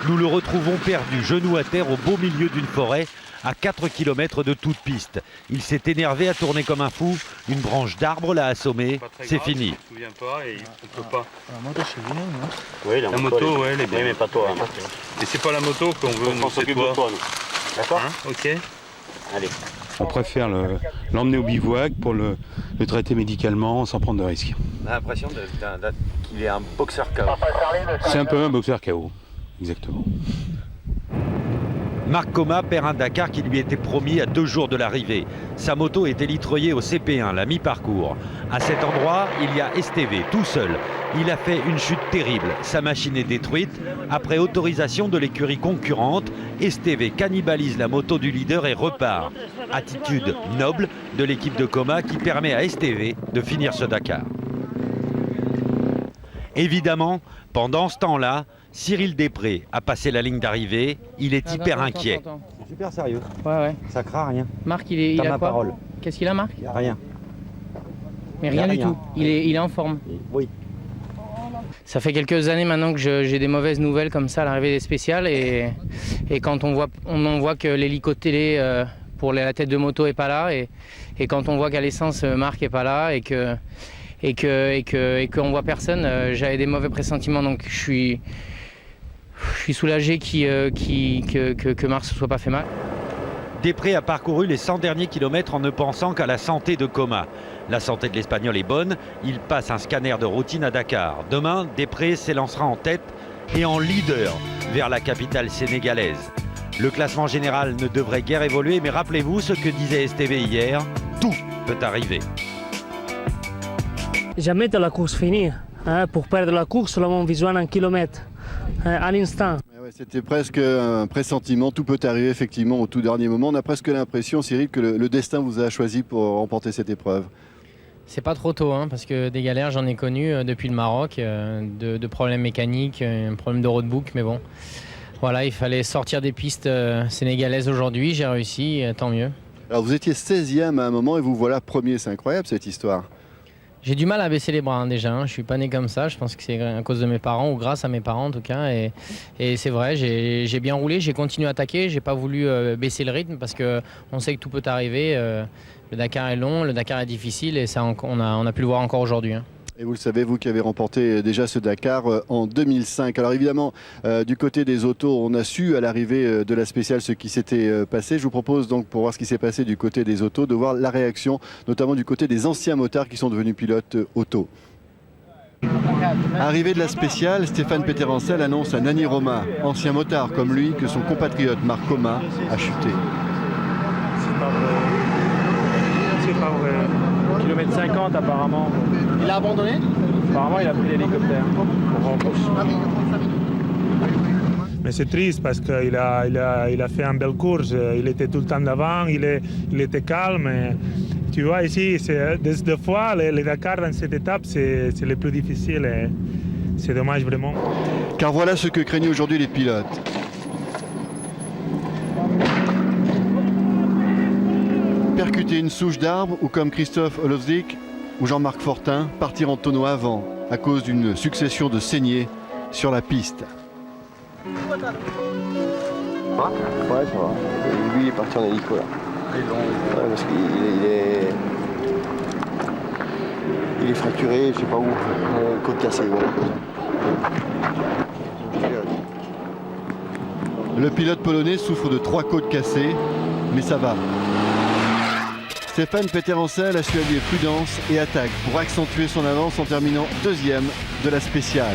Nous le retrouvons perdu, genou à terre au beau milieu d'une forêt, à 4 km de toute piste. Il s'est énervé, a tourné comme un fou, une branche d'arbre l'a assommé, c'est fini. Je ne me souviens pas et on peut pas. La moto c'est bien, non? Oui, la moto, ouais, elle est bien. Oui, mais pas toi. Hein. Et c'est pas la moto qu'on veut, on s'occupe de toi, nous. D'accord, hein? Ok. Allez. On préfère l'emmener au bivouac pour le traiter médicalement sans prendre de risques. On a l'impression qu'il est un boxeur KO. C'est un peu un boxeur KO, exactement. Marc Coma perd un Dakar qui lui était promis à 2 jours de l'arrivée. Sa moto est élitroyée au CP1, la mi-parcours. À cet endroit, il y a STV, tout seul. Il a fait une chute terrible. Sa machine est détruite. Après autorisation de l'écurie concurrente, STV cannibalise la moto du leader et repart. Attitude noble de l'équipe de Coma qui permet à STV de finir ce Dakar. Évidemment, pendant ce temps-là, Cyril Després a passé la ligne d'arrivée. Il est hyper inquiet. Super sérieux. Ouais. Ça craint rien. Marc, il a quoi? parole. Qu'est-ce qu'il a, Marc? Il n'y a rien. Mais rien du tout. Il est en forme. Oui. Ça fait quelques années maintenant que j'ai des mauvaises nouvelles comme ça à l'arrivée des spéciales et quand on voit que l'hélico-télé pour la tête de moto est pas là et quand on voit qu'à l'essence Marc est pas là et qu'on voit personne, j'avais des mauvais pressentiments, donc je suis soulagé que Marc se soit pas fait mal. Després a parcouru les 100 derniers kilomètres en ne pensant qu'à la santé de Coma. La santé de l'Espagnol est bonne, il passe un scanner de routine à Dakar. Demain, Després s'élancera en tête et en leader vers la capitale sénégalaise. Le classement général ne devrait guère évoluer, mais rappelez-vous ce que disait STV hier, tout peut arriver. Jamais de la course finie. Pour perdre la course, là, on besoin d'un kilomètre, à l'instant. C'était presque un pressentiment, tout peut arriver effectivement au tout dernier moment. On a presque l'impression, Cyril, que le destin vous a choisi pour remporter cette épreuve. C'est pas trop tôt, parce que des galères, j'en ai connu depuis le Maroc, de problèmes mécaniques, un problème de roadbook, mais bon. Voilà, il fallait sortir des pistes sénégalaises aujourd'hui, j'ai réussi, tant mieux. Alors vous étiez 16e à un moment et vous voilà premier, c'est incroyable cette histoire. J'ai du mal à baisser les bras déjà, je suis pas né comme ça, je pense que c'est à cause de mes parents ou grâce à mes parents en tout cas. Et c'est vrai, j'ai bien roulé, j'ai continué à attaquer, j'ai pas voulu baisser le rythme parce qu'on sait que tout peut arriver. Le Dakar est long, le Dakar est difficile et ça, on a pu le voir encore aujourd'hui. Et vous le savez, vous qui avez remporté déjà ce Dakar en 2005. Alors évidemment, du côté des autos, on a su à l'arrivée de la spéciale ce qui s'était passé. Je vous propose donc, pour voir ce qui s'est passé du côté des autos, de voir la réaction, notamment du côté des anciens motards qui sont devenus pilotes auto. Arrivée de la spéciale, Stéphane Peterencel annonce à Nani Roma, ancien motard comme lui, que son compatriote Marc Coma a chuté. C'est pas vrai. Kilomètre 50 apparemment. Il a abandonné? Apparemment il a pris l'hélicoptère. Mais c'est triste parce qu'il a fait une belle course, il était tout le temps devant, il était calme. Tu vois ici, des fois les Dakar dans cette étape c'est le plus difficile et c'est dommage vraiment. Car voilà ce que craignaient aujourd'hui les pilotes. Percuter une souche d'arbre ou comme Christophe Olowzik ou Jean-Marc Fortin partir en tonneau avant à cause d'une succession de saignées sur la piste. Ouais, ça va. Lui, il est parti en hélico là. Ouais, parce qu'il est fracturé, je sais pas où, côte cassée. Voilà. Le pilote polonais souffre de 3 côtes cassées, mais ça va. Stéphane Peterencel a su allier prudence et attaque pour accentuer son avance en terminant 2e de la spéciale.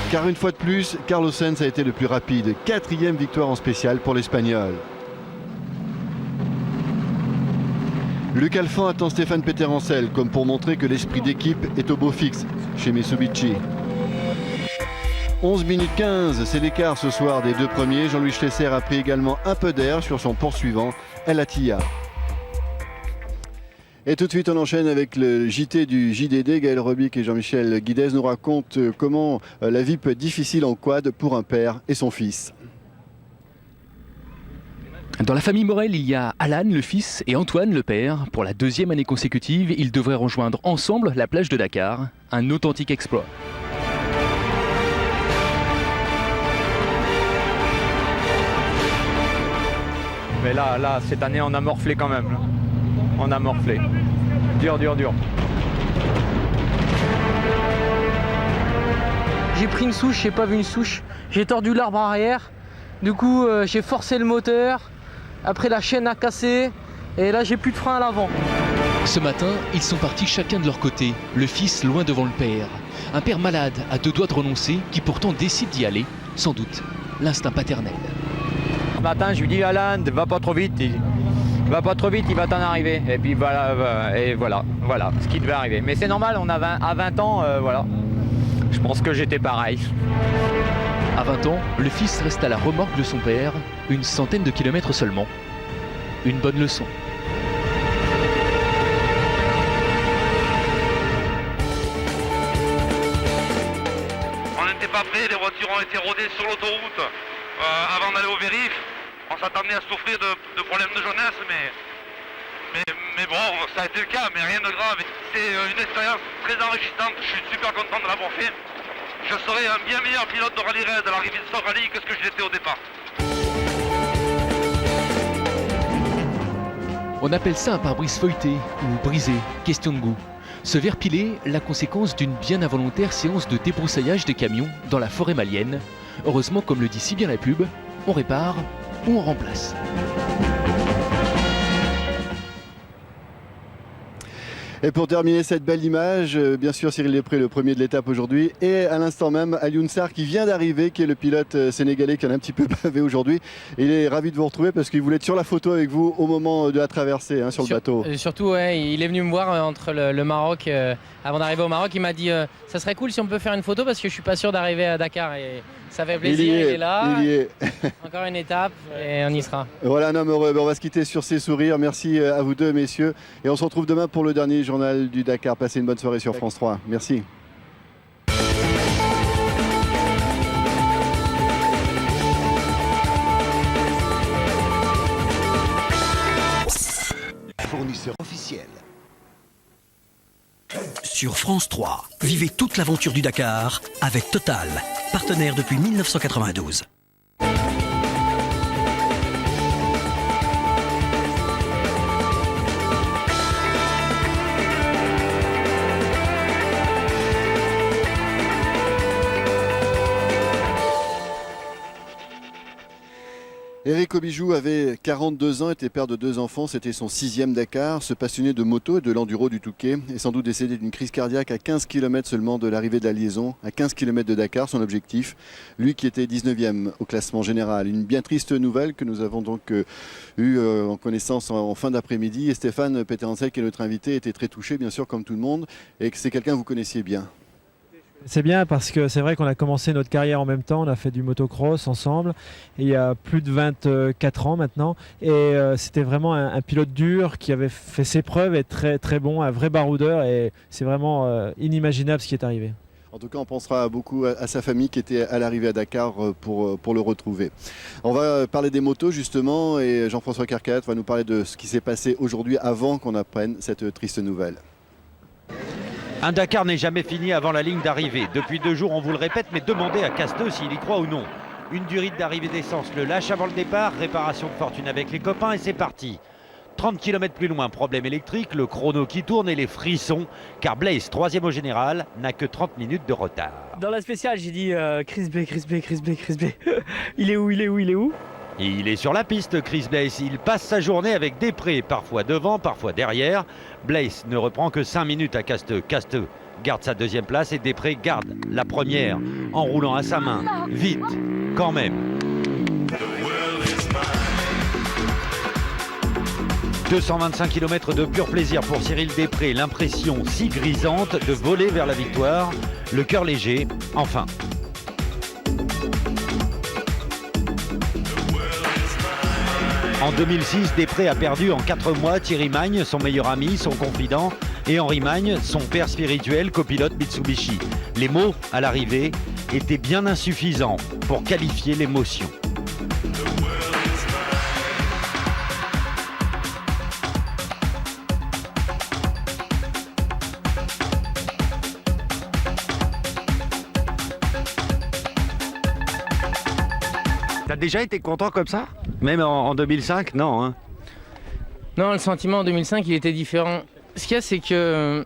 Car une fois de plus, Carlos Sainz a été le plus rapide. 4e victoire en spéciale pour l'Espagnol. Luc Alphand attend Stéphane Peterencel, comme pour montrer que l'esprit d'équipe est au beau fixe chez Mitsubishi. 11 minutes 15, c'est l'écart ce soir des deux premiers. Jean-Louis Schlesser a pris également un peu d'air sur son poursuivant, El Attiyah. Et tout de suite, on enchaîne avec le JT du JDD. Gaël Robic et Jean-Michel Guidez nous racontent comment la vie peut être difficile en quad pour un père et son fils. Dans la famille Morel, il y a Alan, le fils, et Antoine, le père. Pour la deuxième année consécutive, ils devraient rejoindre ensemble la plage de Dakar. Un authentique exploit. Mais là, cette année, on a morflé quand même. Là. On a morflé. Dur. J'ai pris une souche, j'ai pas vu une souche. J'ai tordu l'arbre arrière. Du coup, j'ai forcé le moteur. Après, la chaîne a cassé. Et là, j'ai plus de frein à l'avant. Ce matin, ils sont partis chacun de leur côté. Le fils loin devant le père. Un père malade, à deux doigts de renoncer, qui pourtant décide d'y aller. Sans doute, l'instinct paternel. Ce matin, je lui dis, Alan, va pas trop vite. Va pas trop vite, il va t'en arriver. Et puis voilà, ce qui devait arriver. Mais c'est normal, on a à 20 ans, voilà. Je pense que j'étais pareil. À 20 ans, le fils reste à la remorque de son père, une centaine de kilomètres seulement. Une bonne leçon. On n'était pas prêts, les voitures ont été rodées sur l'autoroute avant d'aller au vérif. On s'attendait à souffrir de problèmes de jeunesse, mais bon, ça a été le cas, mais rien de grave. C'est une expérience très enrichissante, je suis super content de l'avoir fait. Je serai un bien meilleur pilote de rallye raid à l'arrivée de ce rallye que ce que je l'étais au départ. On appelle ça un pare-brise feuilleté ou brisé, question de goût. Ce verre pilé, la conséquence d'une bien involontaire séance de débroussaillage des camions dans la forêt malienne. Heureusement, comme le dit si bien la pub, on répare ou on remplace. Et pour terminer cette belle image, bien sûr Cyril Després, le premier de l'étape aujourd'hui, et à l'instant même Alioune Sarr qui vient d'arriver, qui est le pilote sénégalais qui en a un petit peu bavé aujourd'hui. Il est ravi de vous retrouver parce qu'il voulait être sur la photo avec vous au moment de la traversée sur le bateau. Surtout, ouais, il est venu me voir entre le Maroc, avant d'arriver au Maroc, il m'a dit ça serait cool si on peut faire une photo parce que je suis pas sûr d'arriver à Dakar. Et ça fait plaisir, il est là. Il y est. Encore une étape et on y sera. Voilà un homme heureux. On va se quitter sur ces sourires. Merci à vous deux messieurs. Et on se retrouve demain pour le dernier journal du Dakar. Passez une bonne soirée sur France 3. Merci. Fournisseur officiel. Sur France 3, vivez toute l'aventure du Dakar avec Total, partenaire depuis 1992. Éric Aubijoux avait 42 ans, était père de 2 enfants, c'était son 6e Dakar. Ce passionné de moto et de l'enduro du Touquet est sans doute décédé d'une crise cardiaque à 15 km seulement de l'arrivée de la liaison, à 15 km de Dakar, son objectif. Lui qui était 19e au classement général. Une bien triste nouvelle que nous avons donc eu en connaissance en fin d'après-midi. Et Stéphane Peterencel, qui est notre invité, était très touché, bien sûr, comme tout le monde, et que c'est quelqu'un que vous connaissiez bien. C'est bien parce que c'est vrai qu'on a commencé notre carrière en même temps, on a fait du motocross ensemble il y a plus de 24 ans maintenant et c'était vraiment un pilote dur qui avait fait ses preuves et très, très bon, un vrai baroudeur et c'est vraiment inimaginable ce qui est arrivé. En tout cas, on pensera beaucoup à sa famille qui était à l'arrivée à Dakar pour le retrouver. On va parler des motos justement et Jean-François Carcat va nous parler de ce qui s'est passé aujourd'hui avant qu'on apprenne cette triste nouvelle. Un Dakar n'est jamais fini avant la ligne d'arrivée. Depuis 2 jours, on vous le répète, mais demandez à Casteux s'il y croit ou non. Une durite d'arrivée d'essence, le lâche avant le départ, réparation de fortune avec les copains et c'est parti. 30 km plus loin, problème électrique, le chrono qui tourne et les frissons, car Blaise, 3e au général, n'a que 30 minutes de retard. Dans la spéciale, j'ai dit Chris B. Il est où Il est sur la piste, Chris Blaise. Il passe sa journée avec Després, parfois devant, parfois derrière. Blaise ne reprend que 5 minutes à Casteux. Casteux garde sa 2e place et Després garde la 1re en roulant à sa main. Vite, quand même. 225 km de pur plaisir pour Cyril Després, l'impression si grisante de voler vers la victoire, le cœur léger, enfin. En 2006, Després a perdu en 4 mois Thierry Magne, son meilleur ami, son confident, et Henri Magne, son père spirituel, copilote Mitsubishi. Les mots, à l'arrivée, étaient bien insuffisants pour qualifier l'émotion. T'as déjà été content comme ça? Même en 2005, non hein? Non, le sentiment en 2005, il était différent. Ce qu'il y a, c'est que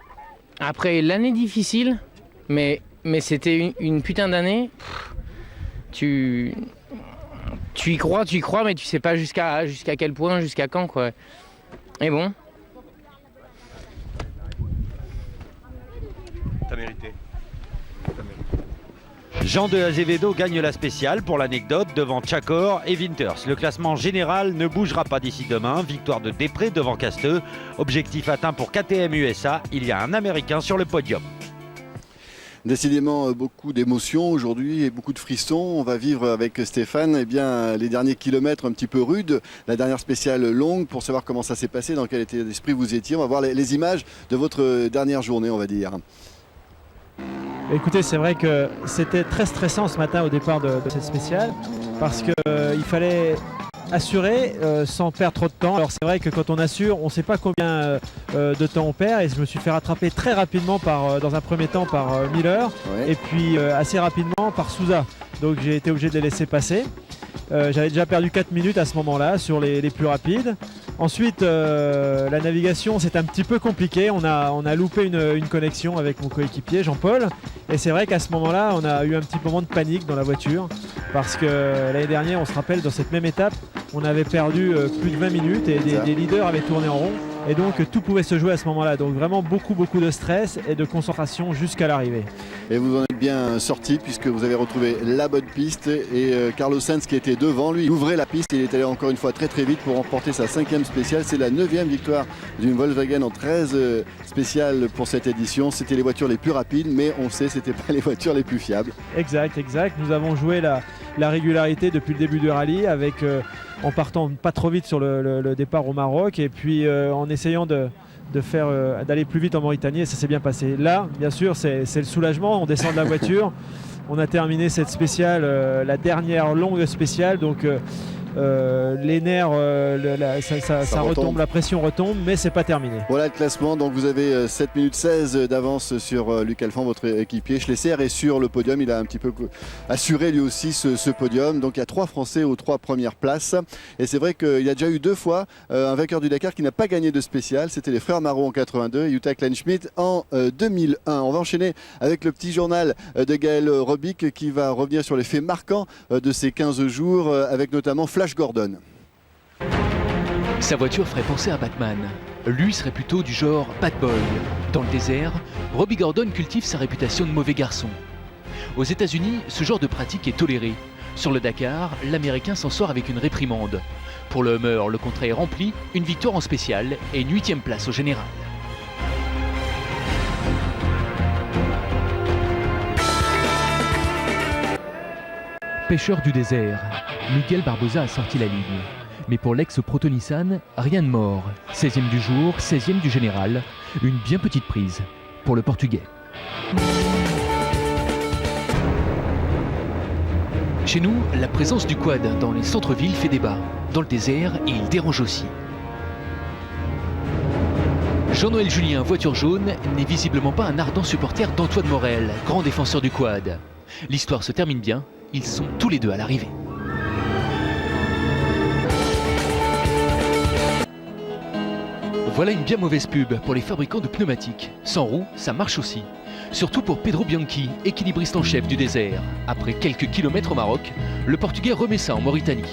après l'année difficile, mais c'était une putain d'année. Tu y crois, mais tu sais pas jusqu'à quel point, jusqu'à quand, quoi. Et bon. T'as mérité. Jean de Azevedo gagne la spéciale pour l'anecdote devant Chakor et Winters. Le classement général ne bougera pas d'ici demain. Victoire de Després devant Casteux. Objectif atteint pour KTM USA. Il y a un Américain sur le podium. Décidément, beaucoup d'émotions aujourd'hui et beaucoup de frissons. On va vivre avec Stéphane les derniers kilomètres un petit peu rudes, la dernière spéciale longue pour savoir comment ça s'est passé, dans quel état d'esprit vous étiez. On va voir les images de votre dernière journée, on va dire. Écoutez, c'est vrai que c'était très stressant ce matin au départ de cette spéciale parce qu'il fallait assurer sans perdre trop de temps. Alors c'est vrai que quand on assure, on ne sait pas combien de temps on perd et je me suis fait rattraper très rapidement dans un premier temps par Miller et puis assez rapidement par Sousa. Donc j'ai été obligé de les laisser passer. J'avais déjà perdu 4 minutes à ce moment-là sur les plus rapides. Ensuite, la navigation, c'est un petit peu compliqué. On a loupé une connexion avec mon coéquipier Jean-Paul. Et c'est vrai qu'à ce moment-là, on a eu un petit moment de panique dans la voiture. Parce que l'année dernière, on se rappelle, dans cette même étape, on avait perdu plus de 20 minutes et des leaders avaient tourné en rond. Et donc tout pouvait se jouer à ce moment-là. Donc vraiment beaucoup de stress et de concentration jusqu'à l'arrivée. Et vous en êtes bien sorti puisque vous avez retrouvé la bonne piste et Carlos Sainz qui était devant lui ouvrait la piste. Il est allé encore une fois très vite pour remporter sa 5e spéciale. C'est la 9e victoire d'une Volkswagen en 13 spéciales pour cette édition. C'était les voitures les plus rapides, mais on sait c'était pas les voitures les plus fiables. Exact. Nous avons joué la régularité depuis le début du rallye avec en partant pas trop vite sur le départ au Maroc et puis en essayant d'aller plus vite en Mauritanie et ça s'est bien passé. Là, bien sûr, c'est le soulagement, on descend de la voiture, on a terminé cette spéciale, la dernière longue spéciale, donc les nerfs, ça retombe, la pression retombe, mais c'est pas terminé. Voilà le classement, donc vous avez 7 minutes 16 d'avance sur Luc Alphand, votre équipier. Schlesser est sur le podium, il a un petit peu assuré lui aussi ce podium. Donc il y a 3 Français aux 3 premières places. Et c'est vrai qu'il y a déjà eu 2 fois un vainqueur du Dakar qui n'a pas gagné de spécial. C'était les frères Marot en 82 et Jutta Kleinschmidt en 2001. On va enchaîner avec le petit journal de Gaël Robic qui va revenir sur les faits marquants de ces 15 jours avec notamment Flash Gordon. Sa voiture ferait penser à Batman. Lui serait plutôt du genre bad boy. Dans le désert, Robbie Gordon cultive sa réputation de mauvais garçon. Aux États-Unis, ce genre de pratique est toléré. Sur le Dakar, l'Américain s'en sort avec une réprimande. Pour le Hummer, le contrat est rempli, une victoire en spécial et une 8e place au général. Pêcheur du désert, Miguel Barbosa a sorti la ligne. Mais pour l'ex-Proto-Nissan, rien de mort. 16e du jour, 16e du général. Une bien petite prise pour le Portugais. Chez nous, la présence du quad dans les centres-villes fait débat. Dans le désert, il dérange aussi. Jean-Noël Julien, voiture jaune, n'est visiblement pas un ardent supporter d'Antoine Morel, grand défenseur du quad. L'histoire se termine bien, ils sont tous les deux à l'arrivée. Voilà une bien mauvaise pub pour les fabricants de pneumatiques. Sans roues, ça marche aussi. Surtout pour Pedro Bianchi, équilibriste en chef du désert. Après quelques kilomètres au Maroc, le Portugais remet ça en Mauritanie.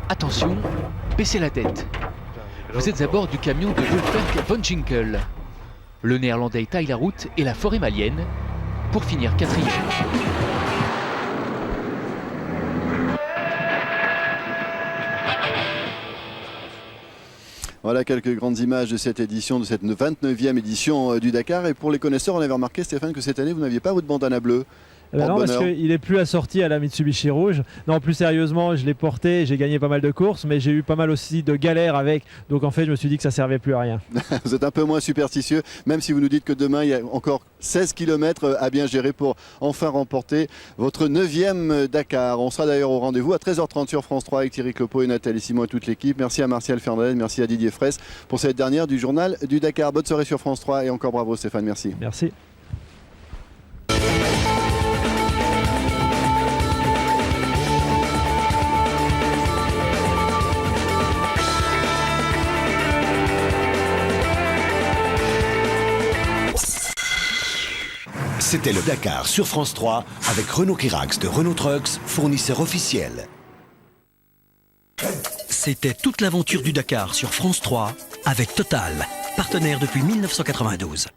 Attention, Baissez la tête. Vous êtes à bord du camion de Wolfgang von Ginkel. Le Néerlandais taille la route et la forêt malienne pour finir 4e. Voilà quelques grandes images de cette édition, de cette 29e édition du Dakar. Et pour les connaisseurs, on avait remarqué, Stéphane, que cette année, vous n'aviez pas votre bandana bleue. Non, parce qu'il n'est plus assorti à la Mitsubishi rouge. Non, plus sérieusement, je l'ai porté, j'ai gagné pas mal de courses, mais j'ai eu pas mal aussi de galères avec. Donc en fait, je me suis dit que ça servait plus à rien. Vous êtes un peu moins superstitieux, même si vous nous dites que demain, il y a encore 16 km à bien gérer pour enfin remporter votre 9e Dakar. On sera d'ailleurs au rendez-vous à 13h30 sur France 3 avec Thierry Clopo et Nathalie Simon et toute l'équipe. Merci à Martial Fernandez, merci à Didier Fraisse pour cette dernière du journal du Dakar. Bonne soirée sur France 3 et encore bravo Stéphane, merci. Merci. C'était le Dakar sur France 3 avec Renault Kirax de Renault Trucks, fournisseur officiel. C'était toute l'aventure du Dakar sur France 3 avec Total, partenaire depuis 1992.